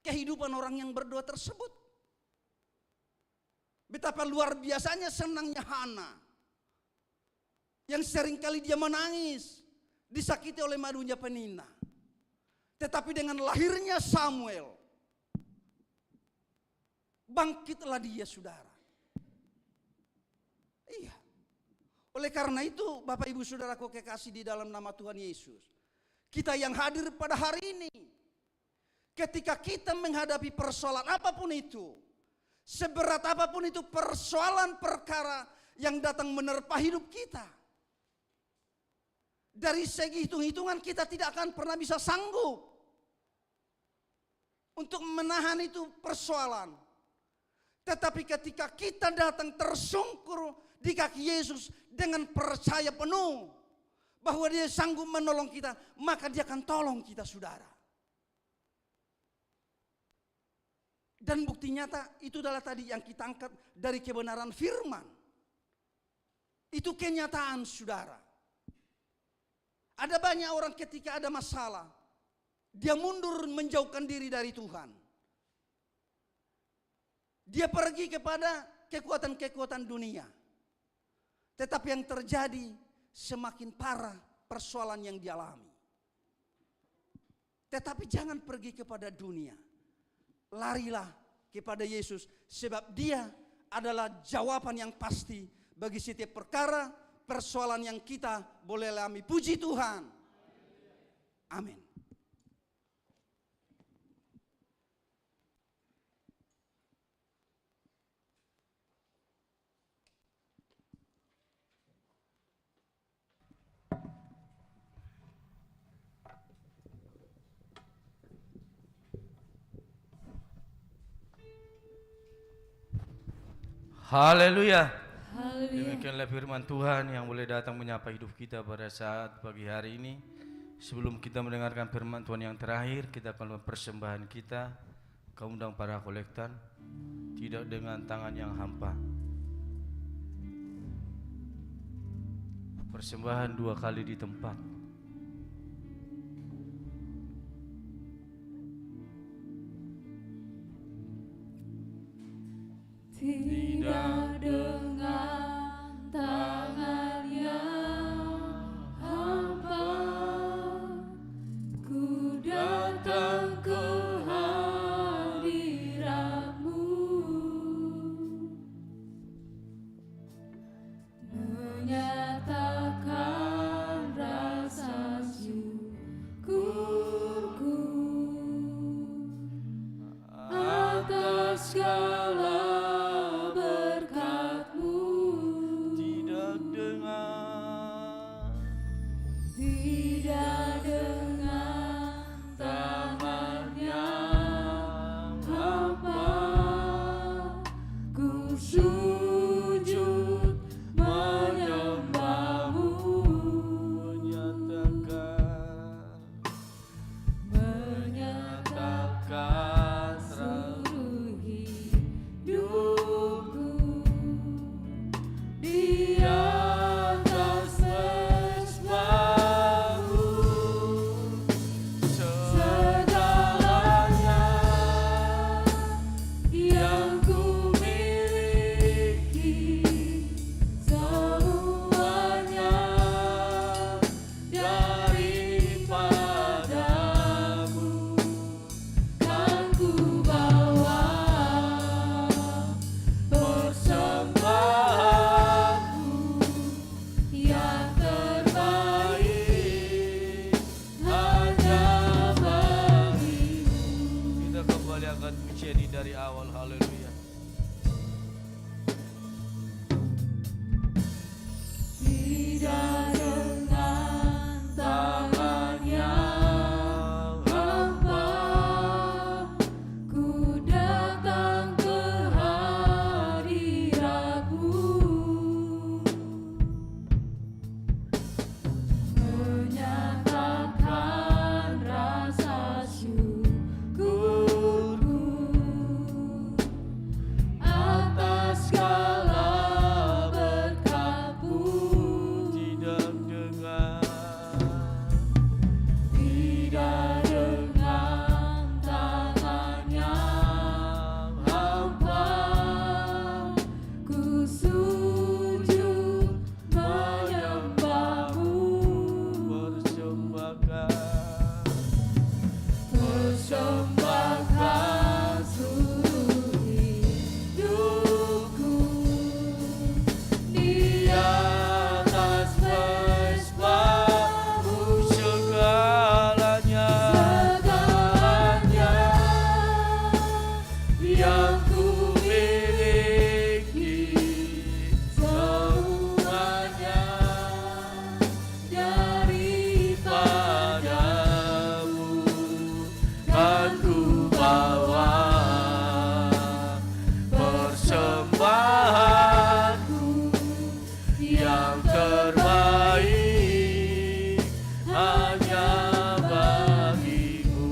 kehidupan orang yang berdoa tersebut. Betapa luar biasanya senangnya Hana, yang seringkali dia menangis, disakiti oleh madunya Penina. Tetapi dengan lahirnya Samuel, bangkitlah dia saudara. Iya. Oleh karena itu Bapak Ibu saudaraku kekasih di dalam nama Tuhan Yesus, kita yang hadir pada hari ini, ketika kita menghadapi persoalan apapun itu, seberat apapun itu persoalan perkara yang datang menerpa hidup kita, dari segi hitung-hitungan kita tidak akan pernah bisa sanggup untuk menahan itu persoalan. Tetapi ketika kita datang tersungkur di kaki Yesus dengan percaya penuh bahwa dia sanggup menolong kita, maka dia akan tolong kita saudara. Dan bukti nyata itu adalah tadi yang kita angkat dari kebenaran firman. Itu kenyataan saudara. Ada banyak orang ketika ada masalah, dia mundur menjauhkan diri dari Tuhan. Dia pergi kepada kekuatan-kekuatan dunia. Tetapi yang terjadi semakin parah persoalan yang dialami. Tetapi jangan pergi kepada dunia. Larilah kepada Yesus, sebab dia adalah jawaban yang pasti bagi setiap perkara, persoalan yang kita boleh alami. Puji Tuhan. Amin. Haleluya. Haleluya. Demikianlah firman Tuhan yang boleh datang menyapa hidup kita pada saat pagi hari ini. Sebelum kita mendengarkan firman Tuhan yang terakhir, kita akan mempersembahkan kita ke undang para kolektan, tidak dengan tangan yang hampa. Persembahan 2 kali di tempat. Tidak dengan tangan yang hampa, ku datang ke hadirat-Mu, menyatakan rasa syukurku atas segala tidak dengan tangan yang hampa, ku sujud menyembah-Mu, menyatakan seluruh kembali akan pujian ini dari awal. Haleluya. Tidak dengan tangan yang hampa, ku datang ke hadirat-Mu, menyatakan rasa syukurku atas segala berkat-Mu. Tidak dengan Tidak dengan tangan yang hampa, ku sujud menyembah-Mu, persembahkan seluruh hidupku di atas mezbah-Mu, segalanya segalanya yang ku miliki, semuanya daripada-Mu kan ku bawa persembahanku yang terbaik hanya bagi-Mu.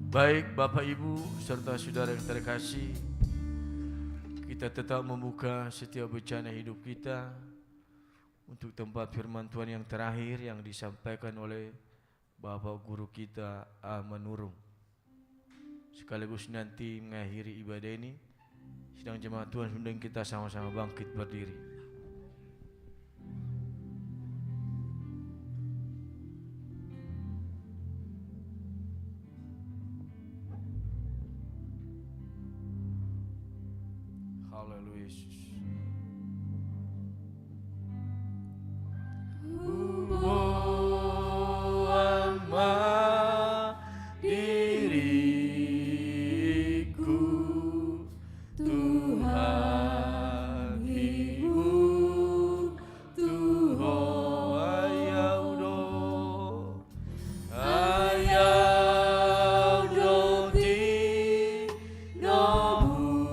Baik Bapak Ibu serta saudara yang terkasih, kita tetap membuka setiap bencana hidup kita untuk tempat firman Tuhan yang terakhir yang disampaikan oleh Bapak Guru kita A. Manurung. Sekaligus nanti mengakhiri ibadah ini, sidang jemaat Tuhan, undang kita sama-sama bangkit berdiri. Haleluya Yesus. Diriku Tuhan Ibu Tuhan ayaudo ayaudo di nobusmu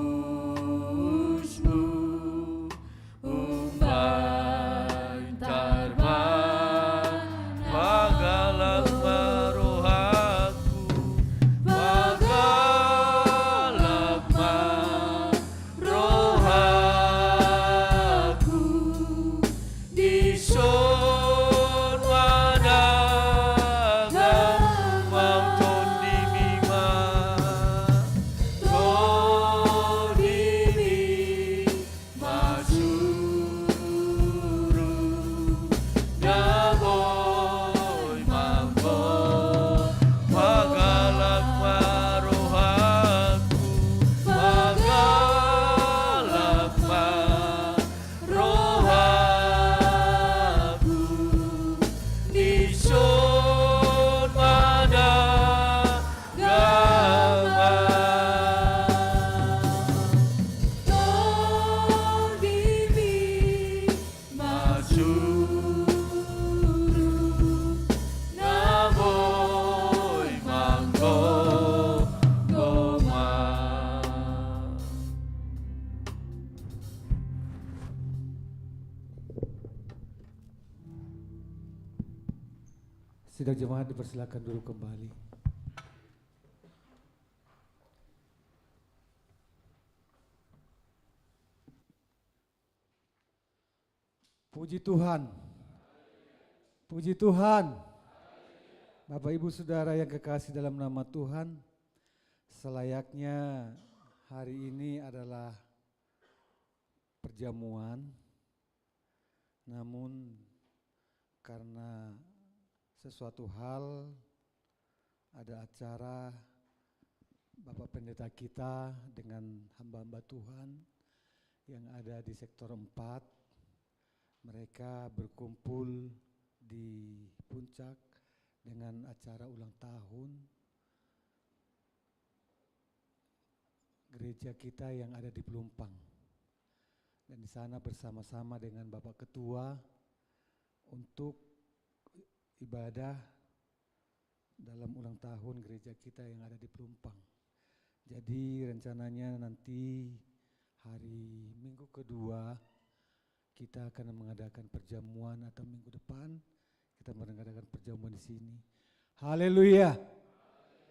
umpai tarban pagalang marohaku pagalang marohaku di son wadaga mauton di mima ton di masuru Yaboy mangko pagalang marohaku pagalang marohaku di son madagama Ton bibi masuru naboy mangko goma. Sidang jemaat dipersilakan duduk kembali. Puji Tuhan. Puji Tuhan. Bapak Ibu Saudara yang kekasih dalam nama Tuhan, selayaknya hari ini adalah perjamuan, namun karena sesuatu hal ada acara Bapak Pendeta kita dengan hamba-hamba Tuhan yang ada di sektor 4, mereka berkumpul di puncak dengan acara ulang tahun gereja kita yang ada di Pelumpang. Dan di sana bersama-sama dengan Bapak Ketua untuk ibadah dalam ulang tahun gereja kita yang ada di Pelumpang. Jadi rencananya nanti hari Minggu kedua kita akan mengadakan perjamuan, atau minggu depan kita mengadakan perjamuan di sini. Haleluya.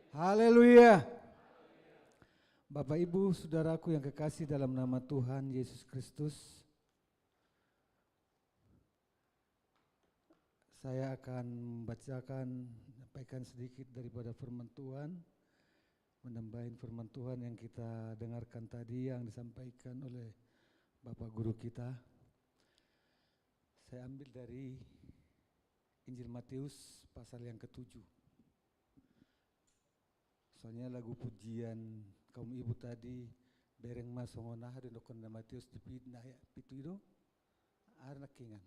Haleluya. Bapak Ibu, saudaraku yang kekasih dalam nama Tuhan Yesus Kristus, saya akan membacakan, menyampaikan sedikit daripada firman Tuhan, menambahin firman Tuhan yang kita dengarkan tadi yang disampaikan oleh Bapak Guru kita. Saya ambil dari Injil Matius pasal yang ke-7. Soalnya lagu pujian kaum ibu tadi bereng mas songonah dan dokon Matius di pindah ya pitu itu anak kingan.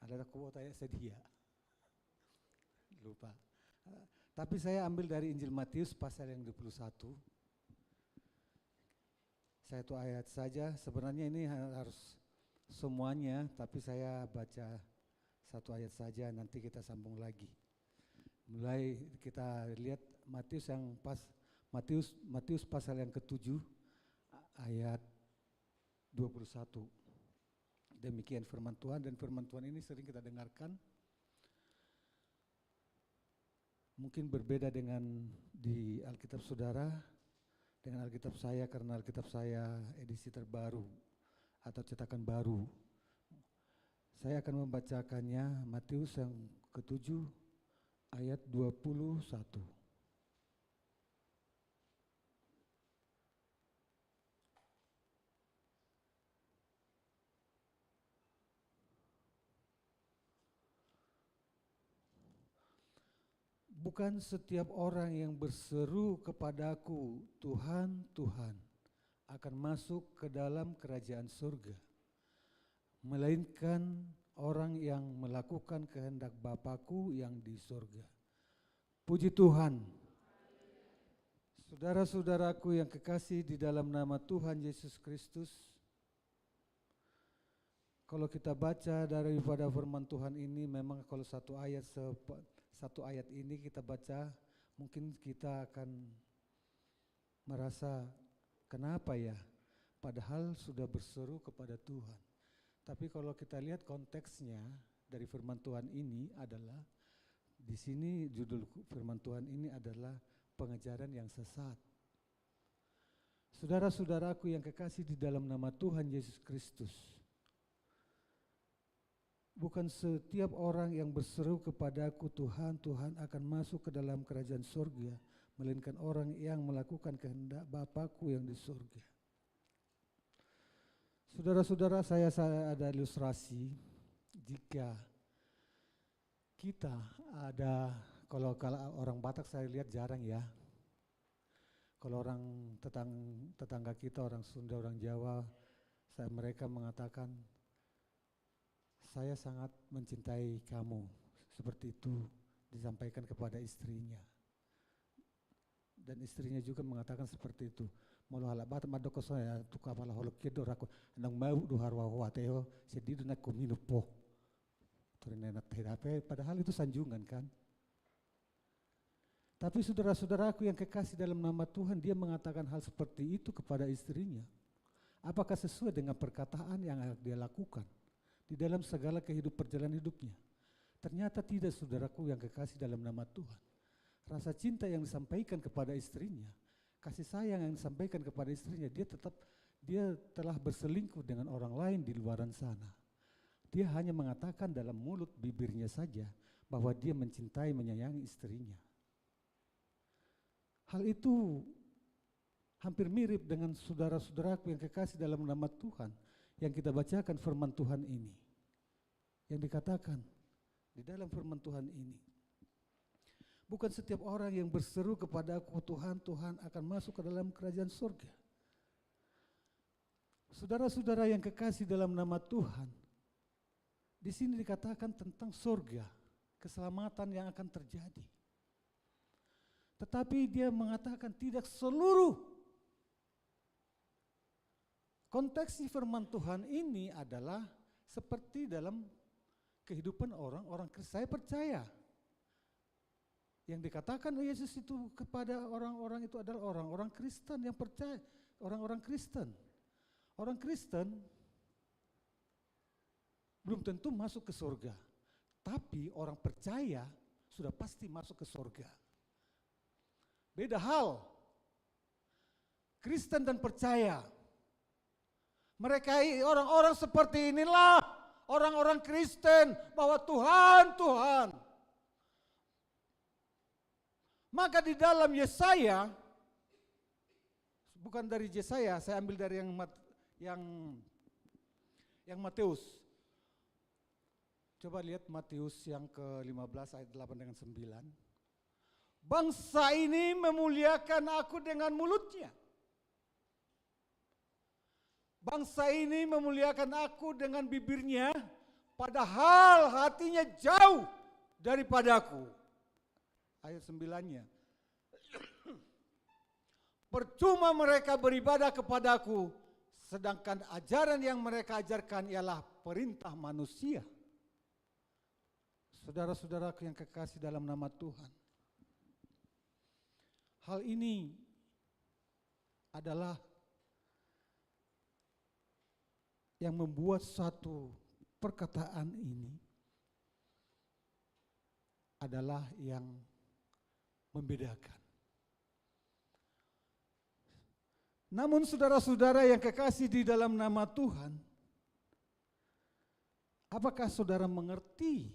Ada kuota ya sedia. Lupa. Tapi saya ambil dari Injil Matius pasal yang 21. Satu ayat saja, sebenarnya ini harus semuanya, tapi saya baca satu ayat saja, nanti kita sambung lagi. Mulai kita lihat Matius pasal yang ke-7 ayat 21. Demikian firman Tuhan, dan firman Tuhan ini sering kita dengarkan. Mungkin berbeda dengan di Alkitab saudara, dengan Alkitab saya, karena Alkitab saya edisi terbaru atau cetakan baru. Saya akan membacakannya, Matius yang ke-7 ayat 21. Bukan setiap orang yang berseru kepadaku, Tuhan, Tuhan, akan masuk ke dalam kerajaan surga, melainkan orang yang melakukan kehendak Bapa-Ku yang di surga. Puji Tuhan. Saudara-saudaraku yang kekasih di dalam nama Tuhan Yesus Kristus, kalau kita baca daripada firman Tuhan ini, memang kalau satu ayat ini kita baca, mungkin kita akan merasa kenapa ya, padahal sudah berseru kepada Tuhan. Tapi kalau kita lihat konteksnya dari firman Tuhan ini adalah, di sini judul firman Tuhan ini adalah pengejaran yang sesat. Saudara-saudaraku yang kekasih di dalam nama Tuhan Yesus Kristus, bukan setiap orang yang berseru kepadaku Tuhan, Tuhan akan masuk ke dalam kerajaan surga, melainkan orang yang melakukan kehendak Bapa-Ku yang di surga. Saudara-saudara, saya ada ilustrasi. Jika kita ada, kalau orang Batak saya lihat jarang ya. Kalau orang tetangga kita, orang Sunda, orang Jawa, mereka mengatakan, saya sangat mencintai kamu. Seperti itu disampaikan kepada istrinya. Dan istrinya juga mengatakan seperti itu. Molo halabat madoko saya tu kapala holok kedo rako nang mau du harwa wateo sedidu nak komino po. Turun enak terape, padahal itu sanjungan kan. Tapi saudara-saudaraku yang kekasih dalam nama Tuhan, dia mengatakan hal seperti itu kepada istrinya. Apakah sesuai dengan perkataan yang dia lakukan di dalam segala perjalanan hidupnya? Ternyata tidak, saudaraku yang kekasih dalam nama Tuhan. Rasa cinta yang disampaikan kepada istrinya, kasih sayang yang disampaikan kepada istrinya, dia telah berselingkuh dengan orang lain di luaran sana. Dia hanya mengatakan dalam mulut bibirnya saja bahwa dia mencintai, menyayangi istrinya. Hal itu hampir mirip dengan saudara-saudaraku yang kekasih dalam nama Tuhan yang kita bacakan firman Tuhan ini. Yang dikatakan di dalam firman Tuhan ini, bukan setiap orang yang berseru kepada aku Tuhan, Tuhan akan masuk ke dalam kerajaan surga. Saudara-saudara yang kekasih dalam nama Tuhan, Di sini dikatakan tentang surga, keselamatan yang akan terjadi. Tetapi dia mengatakan tidak seluruh. Konteks firman Tuhan ini adalah seperti dalam kehidupan orang-orang Kristen. Saya percaya yang dikatakan Yesus itu kepada orang-orang itu adalah orang-orang Kristen yang percaya, orang-orang Kristen. Orang Kristen belum tentu masuk ke surga, tapi orang percaya sudah pasti masuk ke surga. Beda hal. Kristen dan percaya. Mereka orang-orang seperti inilah orang-orang Kristen, bahwa Tuhan. Maka di dalam Yesaya, bukan dari Yesaya, saya ambil dari yang Matius. Coba lihat Matius yang ke-15 ayat 8 dengan 9. Bangsa ini memuliakan aku dengan mulutnya. Bangsa ini memuliakan aku dengan bibirnya, padahal hatinya jauh daripadaku. Ayat 9-nya. Percuma mereka beribadah kepadaku, sedangkan ajaran yang mereka ajarkan ialah perintah manusia. Saudara-saudaraku yang kekasih dalam nama Tuhan, hal ini adalah yang membuat satu perkataan ini adalah yang membedakan. Namun saudara-saudara yang kekasih di dalam nama Tuhan, apakah saudara mengerti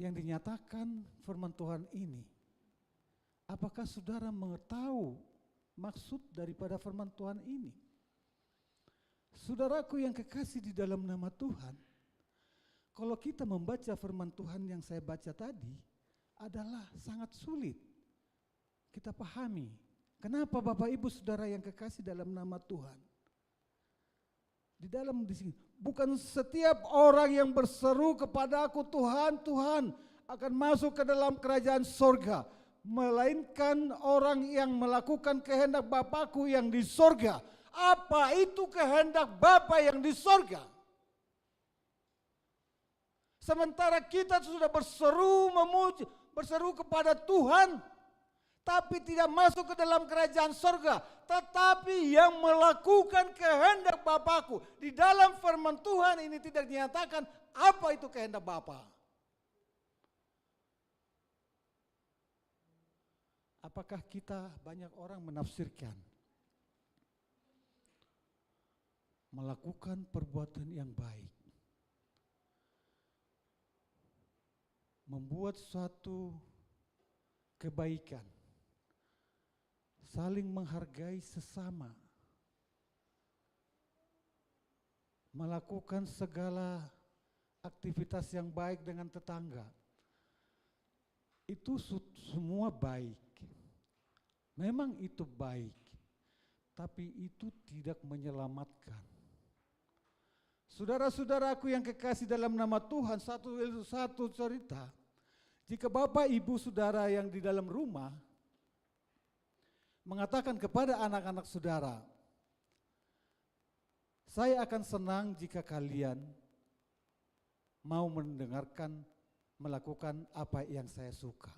yang dinyatakan firman Tuhan ini? Apakah saudara mengetahui maksud daripada firman Tuhan ini? Saudaraku yang kekasih di dalam nama Tuhan, kalau kita membaca firman Tuhan yang saya baca tadi, adalah sangat sulit kita pahami. Kenapa Bapak Ibu Saudara yang kekasih dalam nama Tuhan? Di sini, bukan setiap orang yang berseru kepada aku Tuhan, Tuhan akan masuk ke dalam kerajaan sorga, melainkan orang yang melakukan kehendak Bapakku yang di sorga. Apa itu kehendak Bapa yang di sorga? Sementara kita sudah berseru kepada Tuhan, tapi tidak masuk ke dalam kerajaan sorga. Tetapi yang melakukan kehendak Bapakku. Di dalam firman Tuhan ini tidak dinyatakan apa itu kehendak Bapa. Apakah kita banyak orang menafsirkan melakukan perbuatan yang baik, membuat suatu kebaikan, saling menghargai sesama, melakukan segala aktivitas yang baik dengan tetangga, itu semua baik. Memang itu baik, tapi itu tidak menyelamatkan. Saudara-saudaraku yang kekasih dalam nama Tuhan, satu cerita. Jika Bapak Ibu Saudara yang di dalam rumah mengatakan kepada anak-anak saudara, saya akan senang jika kalian mau mendengarkan, melakukan apa yang saya suka.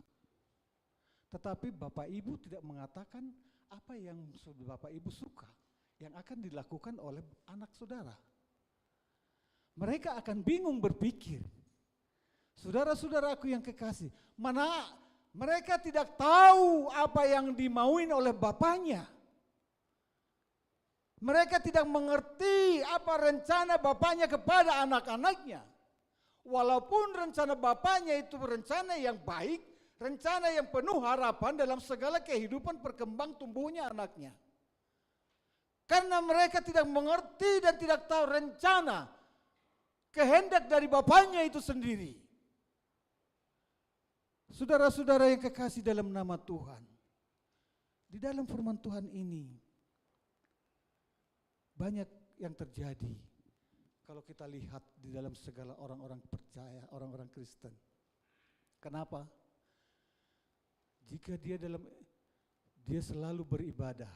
Tetapi Bapak Ibu tidak mengatakan apa yang Bapak Ibu suka, yang akan dilakukan oleh anak saudara. Mereka akan bingung berpikir. Saudara-saudaraku yang kekasih, mana mereka tidak tahu apa yang dimauin oleh bapaknya. Mereka tidak mengerti apa rencana bapaknya kepada anak-anaknya. Walaupun rencana bapaknya itu rencana yang baik, rencana yang penuh harapan dalam segala kehidupan perkembang tumbuhnya anaknya. Karena mereka tidak mengerti dan tidak tahu rencana, kehendak dari bapaknya itu sendiri. Saudara-saudara yang kekasih dalam nama Tuhan, di dalam firman Tuhan ini banyak yang terjadi. kalau kita lihat di dalam segala orang-orang percaya, orang-orang Kristen. Kenapa? Jika dia selalu beribadah,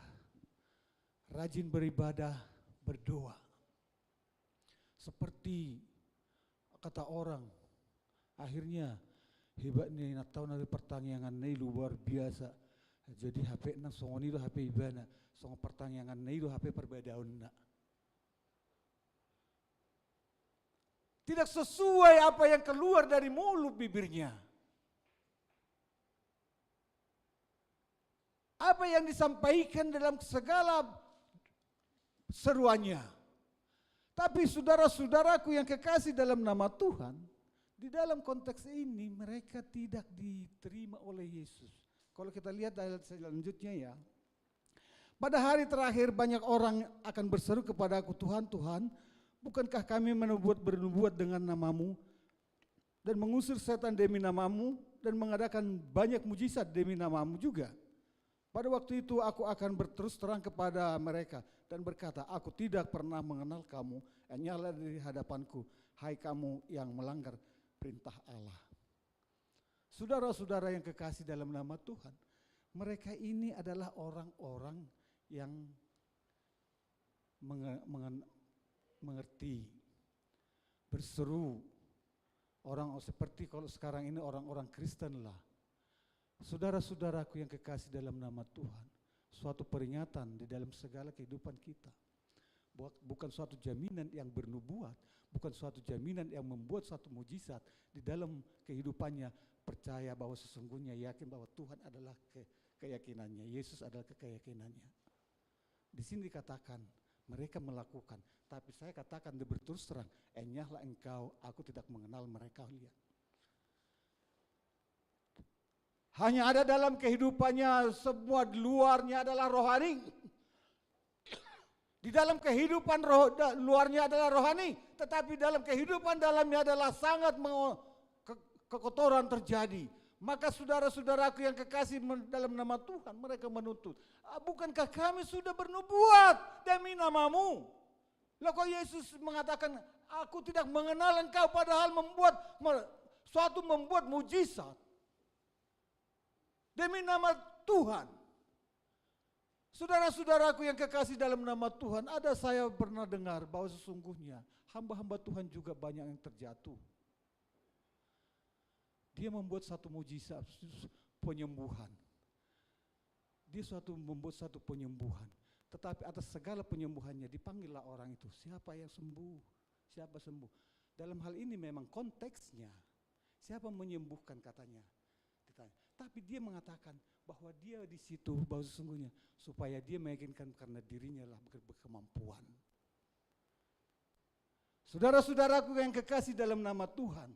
rajin beribadah, berdoa. Seperti kata orang, akhirnya hebat nih, tahu nanti pertanyaan nih luar biasa. Jadi HP na songon itu HP ibana, songon pertanyaan nih itu HP perbedaan na. Tidak sesuai apa yang keluar dari mulut bibirnya. Apa yang disampaikan dalam segala seruannya. Tapi saudara-saudaraku yang kekasih dalam nama Tuhan, di dalam konteks ini mereka tidak diterima oleh Yesus. Kalau kita lihat ayat selanjutnya ya. Pada hari terakhir banyak orang akan berseru kepadaku, Tuhan, Tuhan, bukankah kami bernubuat dengan namamu dan mengusir setan demi namamu dan mengadakan banyak mujizat demi namamu juga? Pada waktu itu aku akan berterus terang kepada mereka dan berkata, aku tidak pernah mengenal kamu, hanyalah dari hadapanku, hai kamu yang melanggar perintah Allah. Saudara-saudara yang kekasih dalam nama Tuhan, mereka ini adalah orang-orang yang mengerti, berseru, orang seperti kalau sekarang ini orang-orang Kristen lah. Saudara-saudaraku yang kekasih dalam nama Tuhan, suatu peringatan di dalam segala kehidupan kita. Bukan suatu jaminan yang bernubuat, bukan suatu jaminan yang membuat suatu mujizat di dalam kehidupannya, percaya bahwa sesungguhnya yakin bahwa Tuhan adalah keyakinannya, Yesus adalah keyakinannya. Di sini dikatakan mereka melakukan, tapi saya katakan berterus terang, enyahlah engkau, aku tidak mengenal mereka. Lihat. Hanya ada dalam kehidupannya, semua di luarnya adalah rohani. Di dalam kehidupan luarnya adalah rohani, tetapi dalam kehidupan dalamnya adalah sangat kekotoran terjadi. Maka saudara-saudaraku yang kekasih dalam nama Tuhan, mereka menuntut, bukankah kami sudah bernubuat demi namamu? Loh kok Yesus mengatakan, aku tidak mengenal engkau, padahal membuat mujizat demi nama Tuhan. Saudara-saudaraku yang kekasih dalam nama Tuhan, ada saya pernah dengar bahwa sesungguhnya hamba-hamba Tuhan juga banyak yang terjatuh. Dia membuat satu mujizat penyembuhan. Dia membuat satu penyembuhan. Tetapi atas segala penyembuhannya dipanggillah orang itu. Siapa yang sembuh? Siapa sembuh? Dalam hal ini memang konteksnya. Siapa menyembuhkan katanya. Ditanya. Tapi dia mengatakan bahwa dia di situ bahwa sesungguhnya supaya dia meyakinkan karena dirinya lah berkemampuan. Saudara-saudaraku yang kekasih dalam nama Tuhan,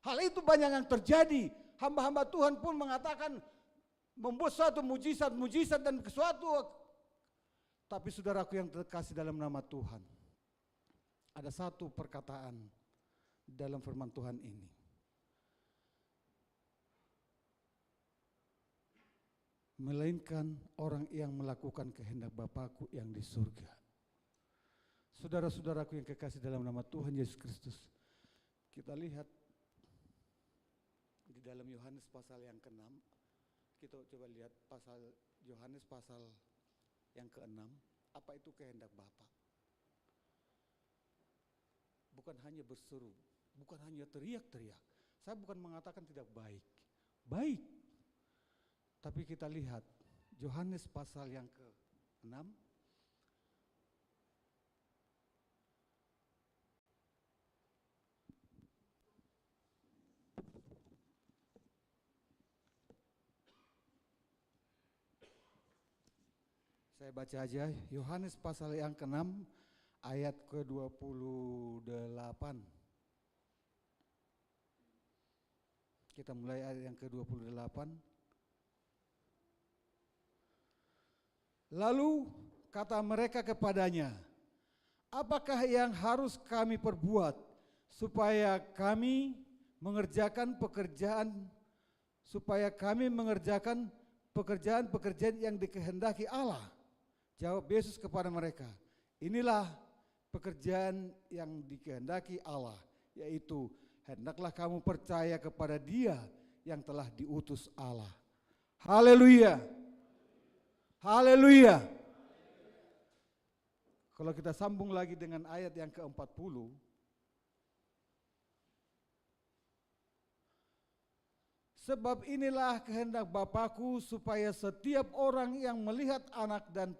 hal itu banyak yang terjadi. Hamba-hamba Tuhan pun mengatakan membuat suatu mujizat dan sesuatu. Tapi saudaraku yang terkasih dalam nama Tuhan, ada satu perkataan dalam firman Tuhan ini. Melainkan orang yang melakukan kehendak Bapakku yang di surga. Saudara-saudaraku yang kekasih dalam nama Tuhan Yesus Kristus, kita lihat di dalam Yohanes pasal yang ke-6, kita coba lihat pasal Yohanes pasal yang ke-6, apa itu kehendak Bapa? Bukan hanya berseru, bukan hanya teriak-teriak. Saya bukan mengatakan tidak baik, baik. Tapi kita lihat Yohanes pasal yang ke-6, saya baca aja, Yohanes pasal yang ke-6 ayat ke-28. Kita mulai ayat yang ke-28. Lalu kata mereka kepadanya, apakah yang harus kami perbuat supaya kami mengerjakan pekerjaan yang dikehendaki Allah? Jawab Yesus kepada mereka, inilah pekerjaan yang dikehendaki Allah, yaitu hendaklah kamu percaya kepada Dia yang telah diutus Allah. Haleluya. Haleluya. Kalau kita sambung lagi dengan ayat yang ke-40, sebab inilah kehendak Bapakku supaya setiap orang yang melihat anak dan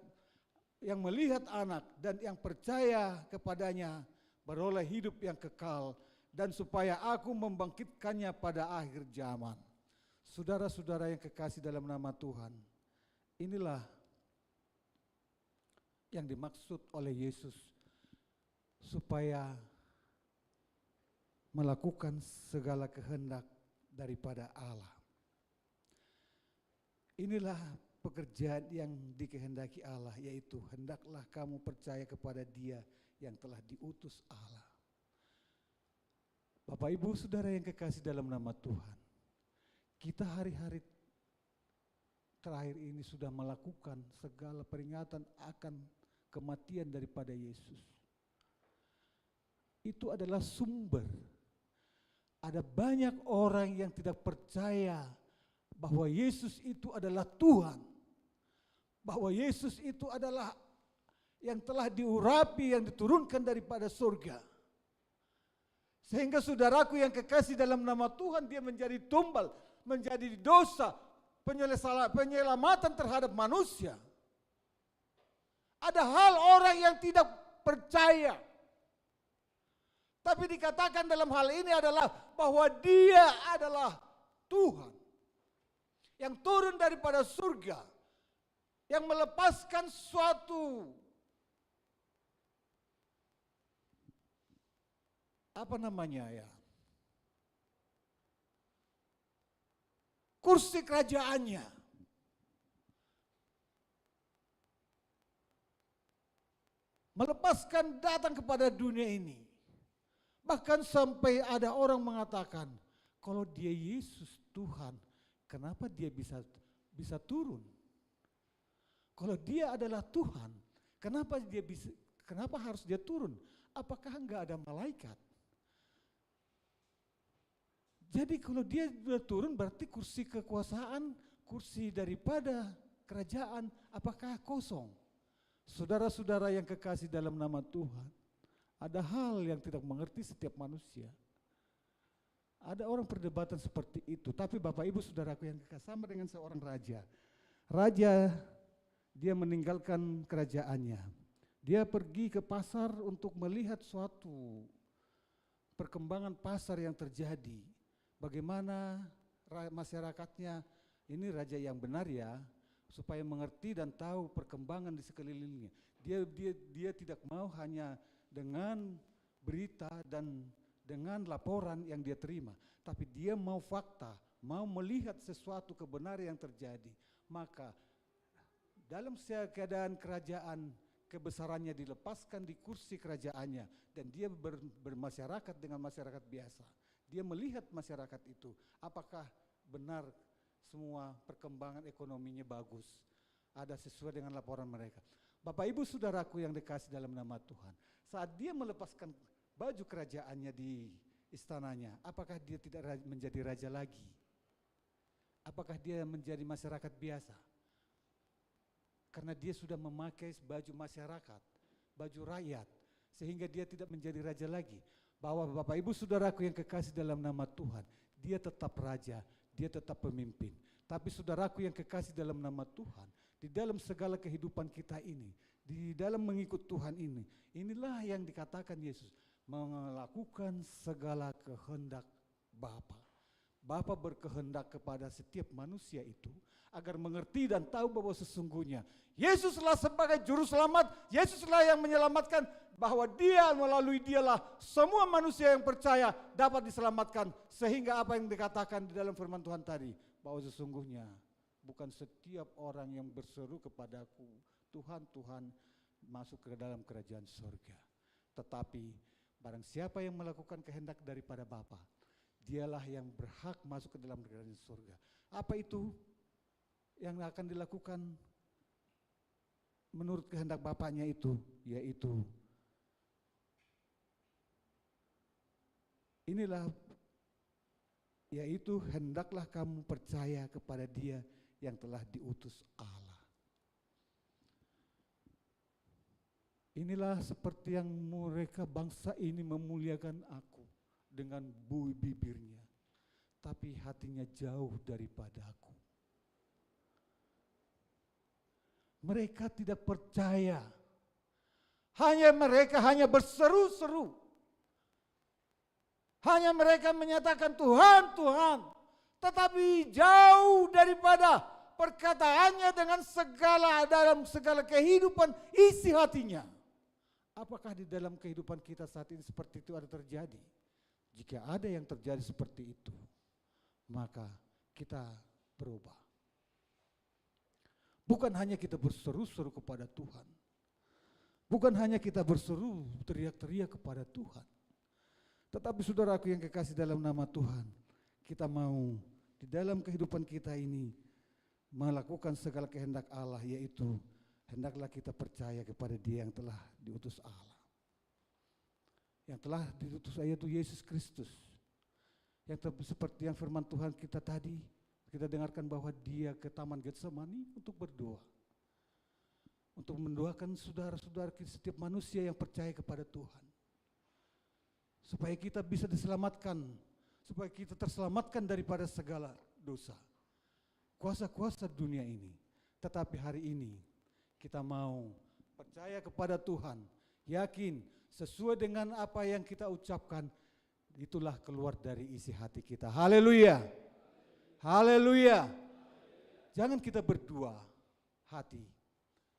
yang percaya kepadanya beroleh hidup yang kekal, dan supaya aku membangkitkannya pada akhir zaman. Saudara-saudara yang kekasih dalam nama Tuhan, inilah yang dimaksud oleh Yesus supaya melakukan segala kehendak daripada Allah. Inilah pekerjaan yang dikehendaki Allah, yaitu hendaklah kamu percaya kepada Dia yang telah diutus Allah. Bapak Ibu Saudara yang kekasih dalam nama Tuhan, kita hari-hari terakhir ini sudah melakukan segala peringatan akan kematian daripada Yesus. Itu adalah sumber. Ada banyak orang yang tidak percaya bahwa Yesus itu adalah Tuhan, bahwa Yesus itu adalah yang telah diurapi, yang diturunkan daripada surga. Sehingga saudaraku yang kekasih dalam nama Tuhan, dia menjadi tumbal, menjadi dosa, penyelamatan terhadap manusia. Ada hal orang yang tidak percaya, tapi dikatakan dalam hal ini adalah bahwa Dia adalah Tuhan yang turun daripada surga, yang melepaskan suatu kursi kerajaannya. Melepaskan datang kepada dunia ini. Bahkan sampai ada orang mengatakan, kalau Dia Yesus Tuhan, kenapa Dia bisa turun? Kalau Dia adalah Tuhan, kenapa harus Dia turun? Apakah enggak ada malaikat? Jadi kalau Dia sudah turun, berarti kursi kekuasaan, kursi daripada kerajaan, apakah kosong? Saudara-saudara yang kekasih dalam nama Tuhan, ada hal yang tidak mengerti setiap manusia. Ada orang perdebatan seperti itu, tapi Bapak Ibu Saudaraku yang kekasih, sama dengan seorang raja. Raja, dia meninggalkan kerajaannya. Dia pergi ke pasar untuk melihat suatu perkembangan pasar yang terjadi. Bagaimana masyarakatnya, ini raja yang benar ya, supaya mengerti dan tahu perkembangan di sekelilingnya. Dia tidak mau hanya dengan berita dan dengan laporan yang dia terima, tapi dia mau fakta, mau melihat sesuatu kebenaran yang terjadi. Maka dalam keadaan kerajaan, kebesarannya dilepaskan di kursi kerajaannya, dan dia bermasyarakat dengan masyarakat biasa. Dia melihat masyarakat itu, apakah benar semua perkembangan ekonominya bagus, ada sesuai dengan laporan mereka. Bapak Ibu Saudaraku yang dikasih dalam nama Tuhan, saat dia melepaskan baju kerajaannya di istananya, apakah dia tidak menjadi raja lagi? Apakah dia menjadi masyarakat biasa? Karena dia sudah memakai baju masyarakat, baju rakyat, sehingga dia tidak menjadi raja lagi. Bahwa Bapak Ibu Saudaraku yang kekasih dalam nama Tuhan, dia tetap raja, dia tetap pemimpin. Tapi saudaraku yang kekasih dalam nama Tuhan, di dalam segala kehidupan kita ini, di dalam mengikut Tuhan ini, inilah yang dikatakan Yesus, melakukan segala kehendak Bapa. Bapa berkehendak kepada setiap manusia itu agar mengerti dan tahu bahwa sesungguhnya Yesuslah sebagai juru selamat, Yesuslah yang menyelamatkan, bahwa Dia melalui Dialah semua manusia yang percaya dapat diselamatkan. Sehingga apa yang dikatakan di dalam firman Tuhan tadi, bahwa sesungguhnya bukan setiap orang yang berseru kepadaku, Tuhan, Tuhan, masuk ke dalam kerajaan surga. Tetapi barang siapa yang melakukan kehendak daripada Bapa, dialah yang berhak masuk ke dalam kerajaan surga. Apa itu yang akan dilakukan menurut kehendak Bapaknya itu? Yaitu Inilah, yaitu hendaklah kamu percaya kepada Dia yang telah diutus Allah. Inilah seperti yang mereka bangsa ini memuliakan aku dengan bibirnya, tapi hatinya jauh daripada aku. Mereka tidak percaya. Mereka hanya berseru-seru. Hanya mereka menyatakan Tuhan, Tuhan. Tetapi jauh daripada perkataannya dengan dalam segala kehidupan isi hatinya. Apakah di dalam kehidupan kita saat ini seperti itu ada terjadi? Jika ada yang terjadi seperti itu, maka kita berubah. Bukan hanya kita berseru-seru kepada Tuhan. Bukan hanya kita berseru, teriak-teriak kepada Tuhan. Tetapi saudaraku yang kekasih dalam nama Tuhan, kita mau di dalam kehidupan kita ini melakukan segala kehendak Allah, yaitu hendaklah kita percaya kepada Dia yang telah diutus Allah. Yang telah diutus yaitu Yesus Kristus. Yang seperti yang firman Tuhan kita tadi, kita dengarkan bahwa Dia ke Taman Getsemani untuk berdoa. Untuk mendoakan saudara-saudara setiap manusia yang percaya kepada Tuhan. Supaya kita bisa diselamatkan, supaya kita terselamatkan daripada segala dosa. Kuasa-kuasa dunia ini. Tetapi hari ini kita mau percaya kepada Tuhan, yakin sesuai dengan apa yang kita ucapkan, itulah keluar dari isi hati kita. Haleluya. Haleluya. Jangan kita berdua hati,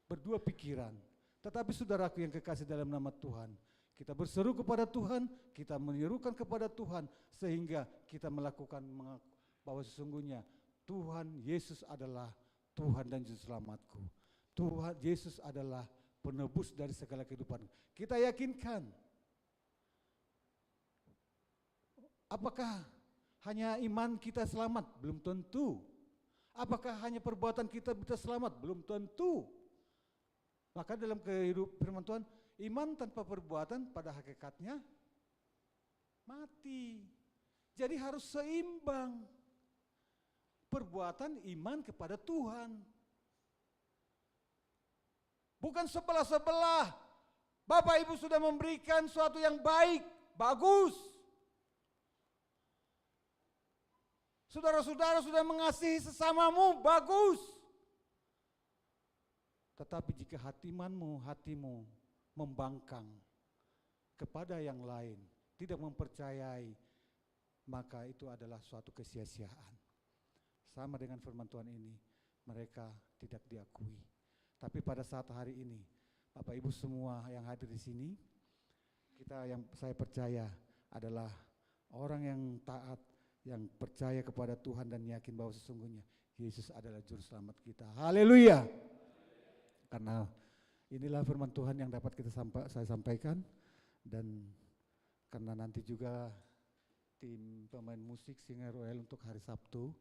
berdua pikiran. Tetapi saudaraku yang kekasih dalam nama Tuhan, kita berseru kepada Tuhan, kita menyerukan kepada Tuhan, sehingga kita melakukan bahwa sesungguhnya Tuhan Yesus adalah Tuhan dan Juru Selamatku. Tuhan Yesus adalah penebus dari segala kehidupan. Kita yakinkan. Apakah hanya iman kita selamat? Belum tentu. Apakah hanya perbuatan kita bisa selamat? Belum tentu. Maka dalam kehidupan firman Tuhan, iman tanpa perbuatan pada hakikatnya mati. Jadi harus seimbang. Perbuatan iman kepada Tuhan. Bukan sebelah-sebelah. Bapak Ibu sudah memberikan suatu yang baik, bagus. Saudara-saudara sudah mengasihi sesamamu, bagus. Tetapi jika hatimu membangkang kepada yang lain, tidak mempercayai, maka itu adalah suatu kesia-siaan. Sama dengan firman Tuhan ini, mereka tidak diakui. Tapi pada saat hari ini, Bapak Ibu semua yang hadir di sini, saya percaya adalah orang yang taat, yang percaya kepada Tuhan dan yakin bahwa sesungguhnya Yesus adalah Juru Selamat kita. Haleluya. Karena inilah firman Tuhan yang dapat saya sampaikan, dan karena nanti juga tim pemain musik Singer Royal untuk hari Sabtu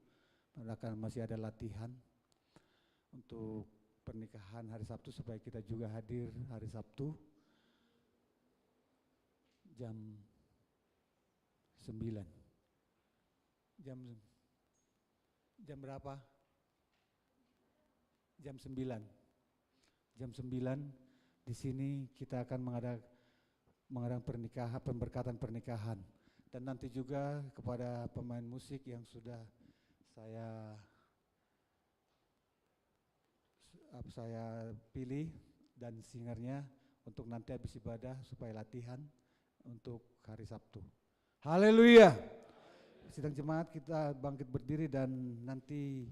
masih ada latihan untuk pernikahan hari Sabtu, supaya kita juga hadir hari Sabtu jam 9. Jam berapa? Jam 9. Jam 9 di sini kita akan mengadakan pernikahan, pemberkatan pernikahan. Dan nanti juga kepada pemain musik yang sudah saya pilih dan singernya untuk nanti habis ibadah supaya latihan untuk hari Sabtu. Haleluya. Sidang jemaat kita bangkit berdiri, dan nanti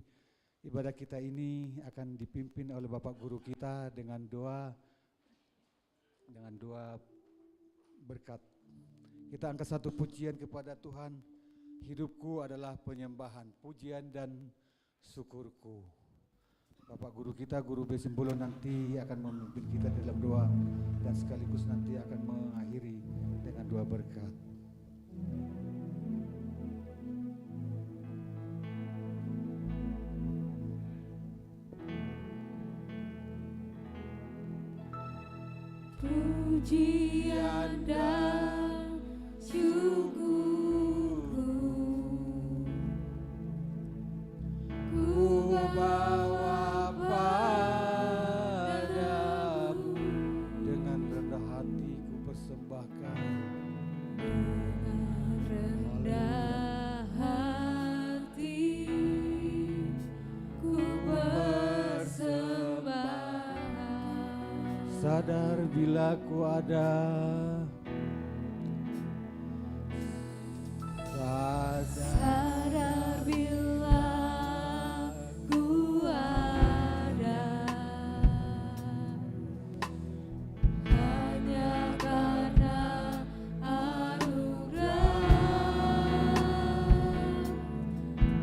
ibadah kita ini akan dipimpin oleh Bapak Guru kita dengan doa berkat. Kita angkat satu pujian kepada Tuhan. Hidupku adalah penyembahan, pujian dan syukurku. Bapak Guru kita, Guru B. Simbolon nanti akan memimpin kita dalam doa, dan sekaligus nanti akan mengakhiri dengan doa berkat. Pujian dan syukur sadar bila ku ada, Sadar bila ku ada, hanya karena anugerah,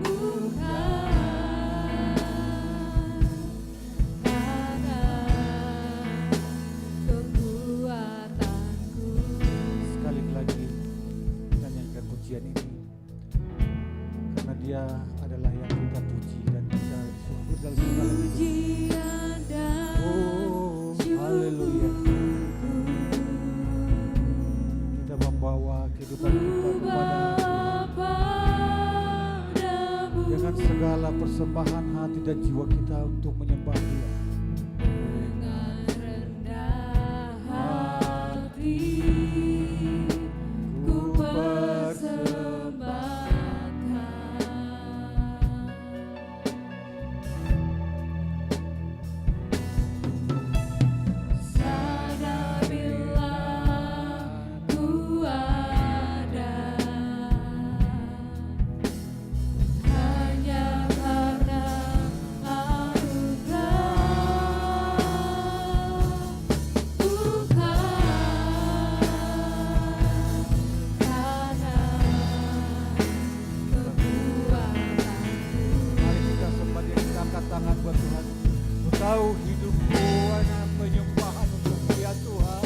bukan karena kekuatanku. sekali lagi kita nyanyikan pujian ini karena dia adalah yang kita puji dan kita syukur dalam segala hidup. Pujian dan Oh, haleluya. Kita membawa kehidupan kita kepada padamu dengan segala persembahan hati dan jiwa kita untuk menyembah Dia. dengan rendah hati ku persembahkan. Sadar bila ku ada, hanya karena Mari kita sembah Dia, kita angkat tangan buat Tuhan. Ku tahu hidupku hanya penyembahan untuk Dia Tuhan.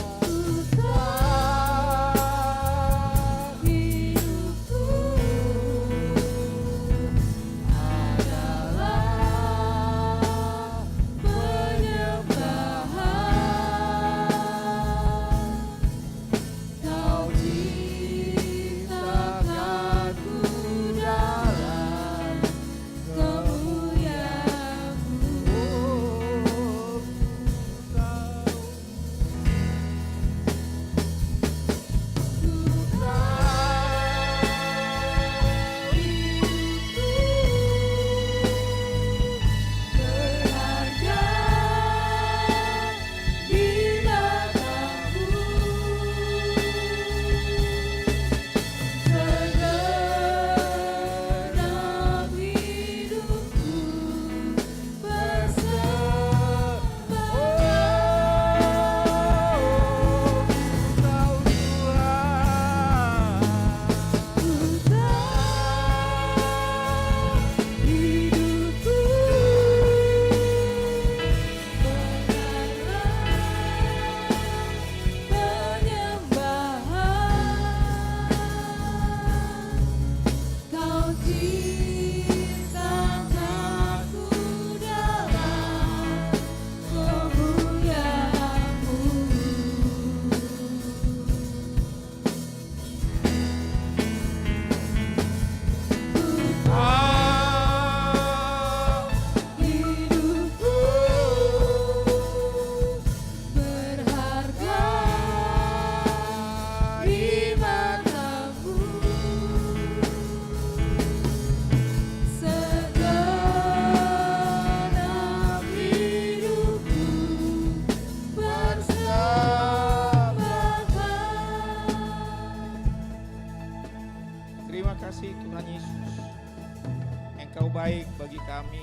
Engkau baik bagi kami.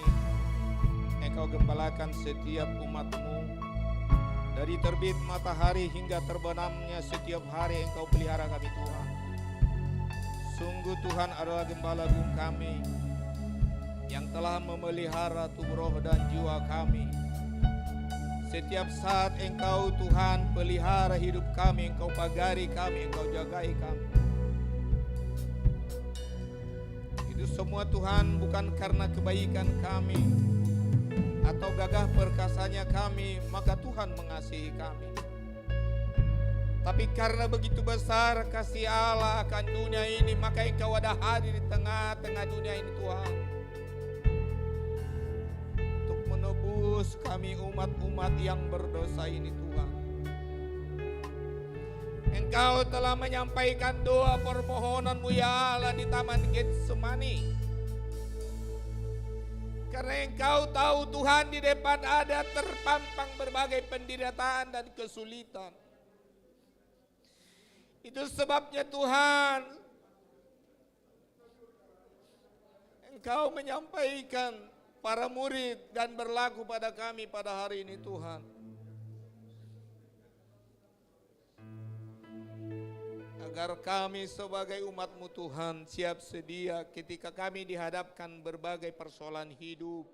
Engkau gembalakan setiap umat-Mu. Dari terbit matahari hingga terbenamnya setiap hari Engkau pelihara kami Tuhan. Sungguh Tuhan adalah gembala agung kami yang telah memelihara tubuh roh dan jiwa kami. Setiap saat Engkau Tuhan pelihara hidup kami, Engkau pagari kami, Engkau jagai kami. Itu semua Tuhan bukan karena kebaikan kami atau gagah perkasanya kami, maka Tuhan mengasihi kami. Tapi karena begitu besar kasih Allah akan dunia ini, maka Engkau ada hadir di tengah-tengah dunia ini Tuhan, untuk menebus kami umat-umat yang berdosa ini Tuhan. Engkau telah menyampaikan doa permohonanmu ya Allah di Taman Getsemani. Karena Engkau tahu Tuhan, di depan ada terpampang berbagai penderitaan dan kesulitan. Itu sebabnya Tuhan, Engkau menyampaikan para murid dan berlaku pada kami pada hari ini Tuhan. Agar kami sebagai umat-Mu Tuhan siap sedia ketika kami dihadapkan berbagai persoalan hidup.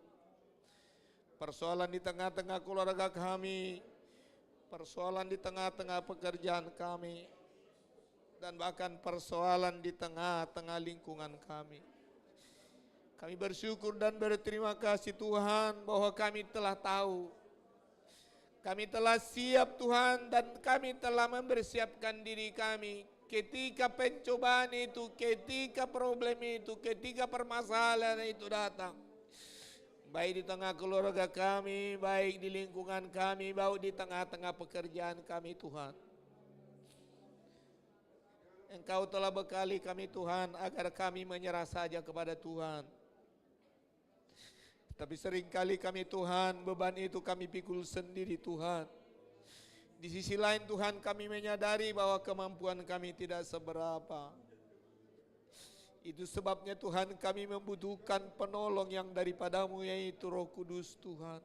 Persoalan di tengah-tengah keluarga kami, persoalan di tengah-tengah pekerjaan kami, dan bahkan persoalan di tengah-tengah lingkungan kami. Kami bersyukur dan berterima kasih Tuhan bahwa kami telah tahu, kami telah siap Tuhan, dan kami telah mempersiapkan diri kami ketika pencobaan itu, ketika problem itu, ketika permasalahan itu datang. Baik di tengah keluarga kami, baik di lingkungan kami, baik di tengah-tengah pekerjaan kami Tuhan. Engkau telah bekali kami Tuhan agar kami menyerah saja kepada Tuhan. Tapi seringkali kami Tuhan, beban itu kami pikul sendiri Tuhan. Di sisi lain Tuhan, kami menyadari bahwa kemampuan kami tidak seberapa. Itu sebabnya Tuhan, kami membutuhkan penolong yang daripada-Mu, yaitu Roh Kudus Tuhan,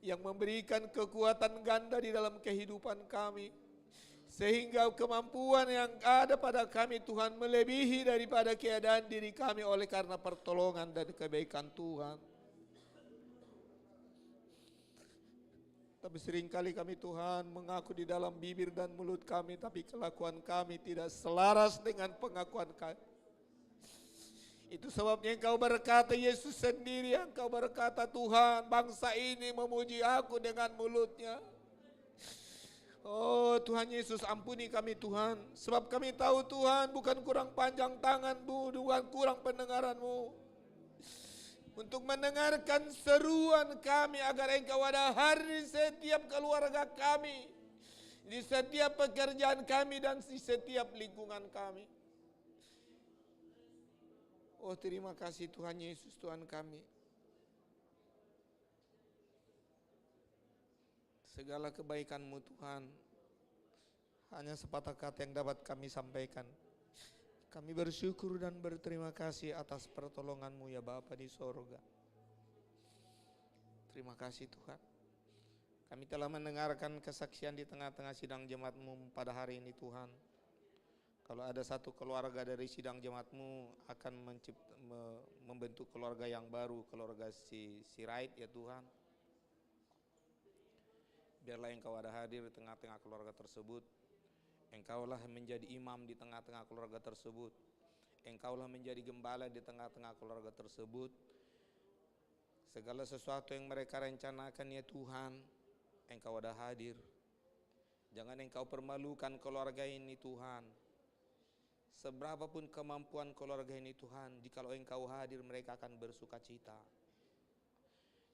yang memberikan kekuatan ganda di dalam kehidupan kami, sehingga kemampuan yang ada pada kami Tuhan melebihi daripada keadaan diri kami oleh karena pertolongan dan kebaikan Tuhan. Tapi seringkali kami Tuhan mengaku di dalam bibir dan mulut kami, tapi kelakuan kami tidak selaras dengan pengakuan kami. Itu sebabnya Engkau berkata, Yesus sendiri Engkau berkata, Tuhan, bangsa ini memuji Aku dengan mulutnya. Oh Tuhan Yesus, ampuni kami Tuhan, sebab kami tahu Tuhan bukan kurang panjang tangan-Mu, bukan kurang pendengaran-Mu untuk mendengarkan seruan kami agar Engkau ada hari setiap keluarga kami, di setiap pekerjaan kami, dan di setiap lingkungan kami. Oh terima kasih Tuhan Yesus, Tuhan kami. Segala kebaikan-Mu Tuhan, hanya sepatah kata yang dapat kami sampaikan. Kami bersyukur dan berterima kasih atas pertolongan-Mu ya Bapa di sorga. Terima kasih Tuhan. Kami telah mendengarkan kesaksian di tengah-tengah sidang jemaat-Mu pada hari ini Tuhan. Kalau ada satu keluarga dari sidang jemaat-Mu akan membentuk keluarga yang baru, keluarga si Rait ya Tuhan. Biarlah Engkau ada hadir di tengah-tengah keluarga tersebut. Engkaulah menjadi imam di tengah-tengah keluarga tersebut. Engkaulah menjadi gembala di tengah-tengah keluarga tersebut. Segala sesuatu yang mereka rencanakan ya Tuhan, Engkau ada hadir. Jangan Engkau permalukan keluarga ini Tuhan. Seberapapun kemampuan keluarga ini Tuhan, jikalau Engkau hadir mereka akan bersuka cita.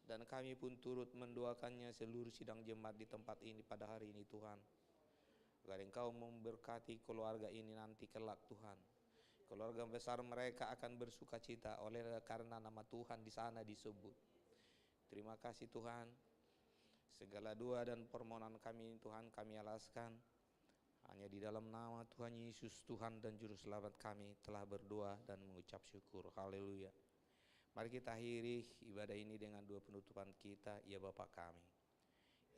Dan kami pun turut mendoakannya seluruh sidang jemaat di tempat ini pada hari ini Tuhan. Agar Engkau memberkati keluarga ini nanti kelak Tuhan. Keluarga besar mereka akan bersuka cita oleh karena nama Tuhan di sana disebut. Terima kasih Tuhan. Segala doa dan permohonan kami Tuhan kami alaskan. Hanya di dalam nama Tuhan Yesus Tuhan dan Juru Selamat kami telah berdoa dan mengucap syukur. Haleluya. Mari kita akhiri ibadah ini dengan doa penutupan kita. Ya Bapa kami.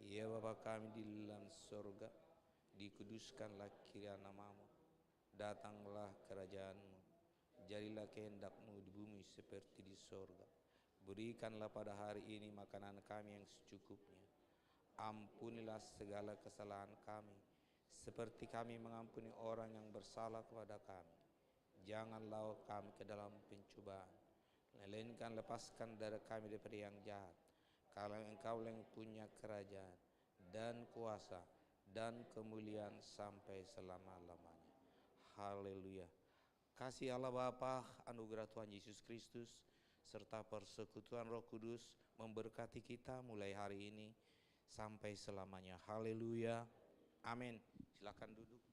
Ya Bapa kami di dalam surga. Dikuduskanlah kiranya nama-Mu, datanglah kerajaan-Mu, jadilah kehendak-Mu di bumi seperti di sorga. Berikanlah pada hari ini makanan kami yang secukupnya. Ampunilah segala kesalahan kami, seperti kami mengampuni orang yang bersalah kepada kami. Janganlah kami ke dalam pencobaan, melainkan lepaskan dari kami daripada yang jahat. Kalau Engkau yang punya kerajaan dan kuasa dan kemuliaan sampai selama-lamanya. Haleluya. Kasih Allah Bapa, anugerah Tuhan Yesus Kristus, serta persekutuan Roh Kudus memberkati kita mulai hari ini sampai selamanya. Haleluya. Amin. Silakan duduk.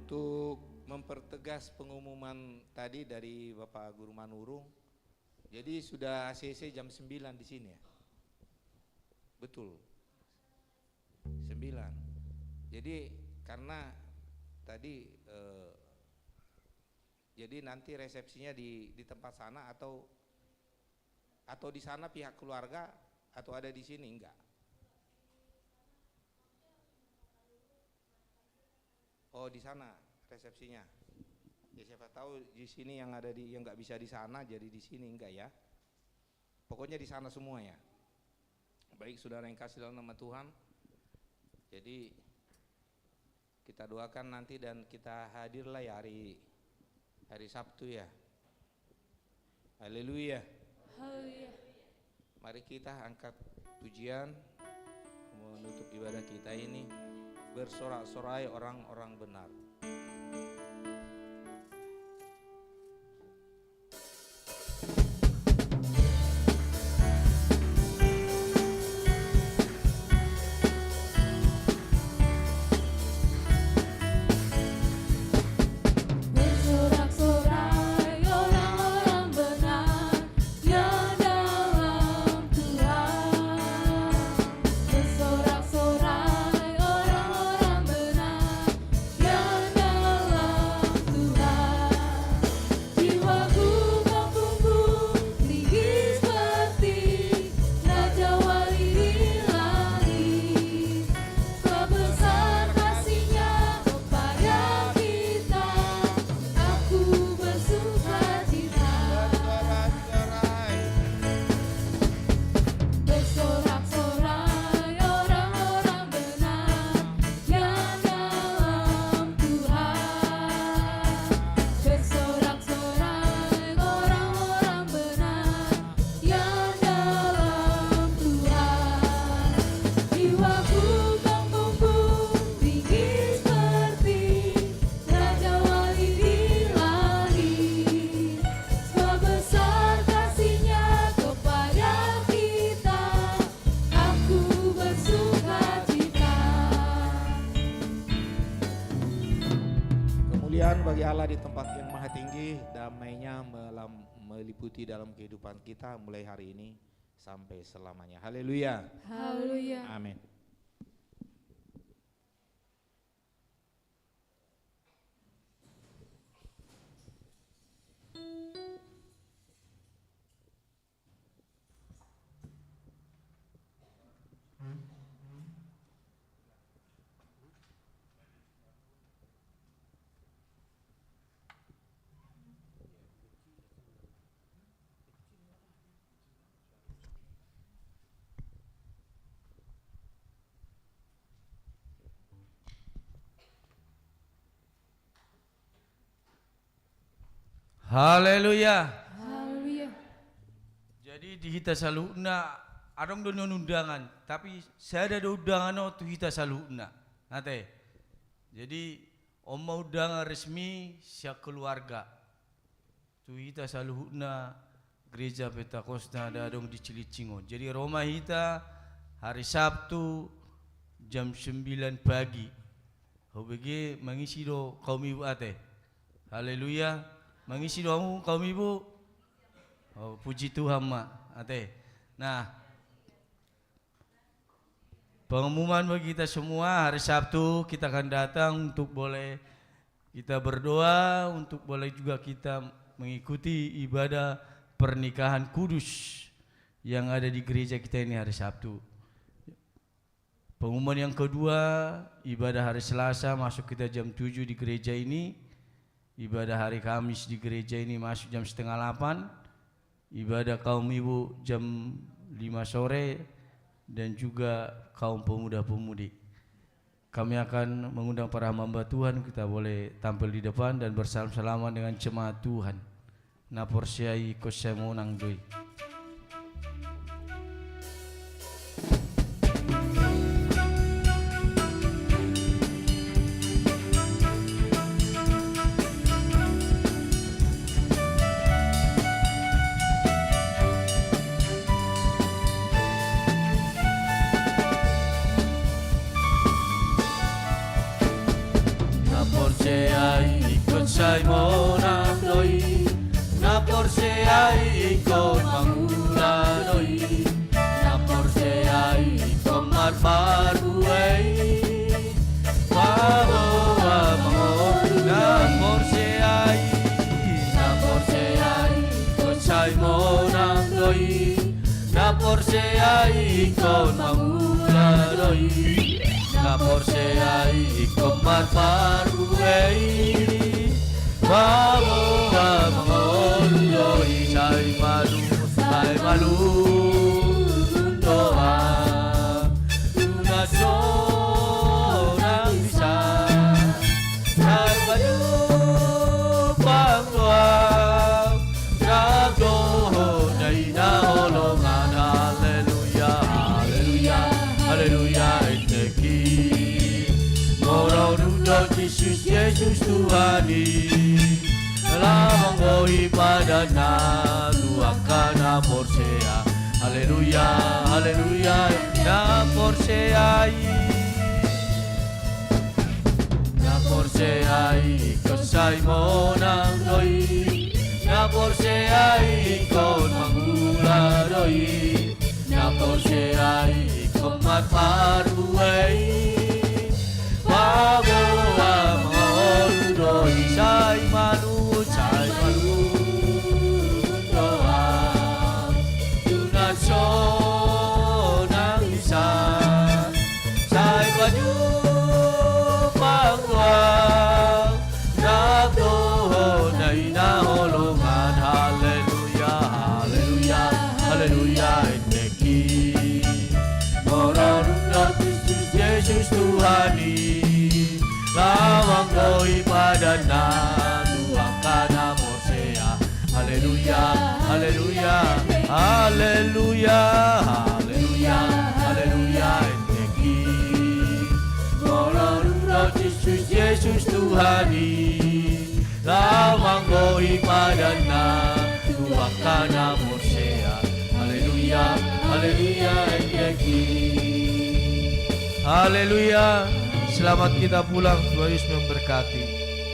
Untuk mempertegas pengumuman tadi dari Bapak Guru Manurung, jadi sudah ACC jam 9 di sini ya? Betul. 9. Jadi karena tadi jadi nanti resepsinya di tempat sana atau di sana pihak keluarga atau ada di sini? Enggak. Oh, di sana resepsinya. Ya siapa tahu di sini yang nggak bisa di sana jadi di sini, enggak ya? Pokoknya di sana semua ya. Baik saudara yang kasih dalam nama Tuhan. Jadi kita doakan nanti dan kita hadirlah ya hari Sabtu ya. Haleluya. Haleluya. Mari kita angkat pujian menutup ibadah kita ini, bersorak-sorai orang-orang benar. Bersorak-sorai orang-orang benar yang dalam Tuhan. Bersorak-sorai orang-orang benar yang dalam Tuhan. Jiwaku membumbung tinggi seperti raja wali di langit. Sebab besar kasih-Nya kepada kita, aku bersukacita. Bersorak-sorai orang-orang benar yang dalam Tuhan. Bersorak-sorai orang-orang benar yang dalam Tuhan. Jiwaku membumbung tinggi seperti raja wali di langit. Sebab besar kasih-Nya kepada kita, aku bersukacita. Kemuliaan bagi Allah di tempat yang maha tinggi, damai-Nya meliputi dalam kehidupan kita mulai hari ini sampai selamanya. Haleluya. Haleluya. Amin. Haleluya. Haleluya. Jadi di hita saluna adong donon undangan, tapi saya ada undangan tu hita saluna. Nate. Jadi oma undangan resmi sia keluarga. Tu hita saluna gereja Pentakosta ada dong di Cilicingo. Jadi Roma hita hari Sabtu jam 9 pagi. HBG mengisi do kaum ibu ate. Haleluya. Mengisi doamu kaum ibu. Oh, puji Tuhan mak ate. Nah, pengumuman bagi kita semua hari Sabtu kita akan datang untuk boleh kita berdoa, untuk boleh juga kita mengikuti ibadah pernikahan kudus yang ada di gereja kita ini hari Sabtu. Pengumuman yang kedua, ibadah hari Selasa masuk kita jam 7 di gereja ini. Ibadah hari Kamis di gereja ini masuk jam 7:30. Ibadah kaum ibu jam 5 sore dan juga kaum pemuda-pemudi. Kami akan mengundang para hamba Tuhan, kita boleh tampil di depan dan bersalam-salaman dengan jemaat Tuhan. Naporsiai kosemo nang doi. Naporsiai Sai monang doi na porse ai ikon mangula doi na porse ai ikon marmar buai pavo amor na porse ai ikon sai monang doi na porse ai ikon mangula doi na porse ai ikon marmar buai Vamo, vamos, doi sai malu doa una sonang bisa sai malu pangwa rado dai na holongan haleluya haleluya haleluya eteki moro dudo Yesus Yesus Tuhani Lamang boi padana luangkan amor sea Haleluya haleluya amor seai amor seai kasai monang doi amor seai kon mangula doi amor seai kon matmar buai Pavo amor doi sai malu doa una sonang bisa sai baju pangwa rado nai na holongan haleluya haleluya haleluya eteki mororunda Kristus Yesus Tuhani lawang koi padana luangkan amor sea haleluya haleluya haleluya haleluya haleluya eteki mororunda Kristus Yesus Tuhani lawang koi padana luangkan amor sea haleluya haleluya eteki haleluya. Selamat kita pulang, Tuhan Yesus memberkati.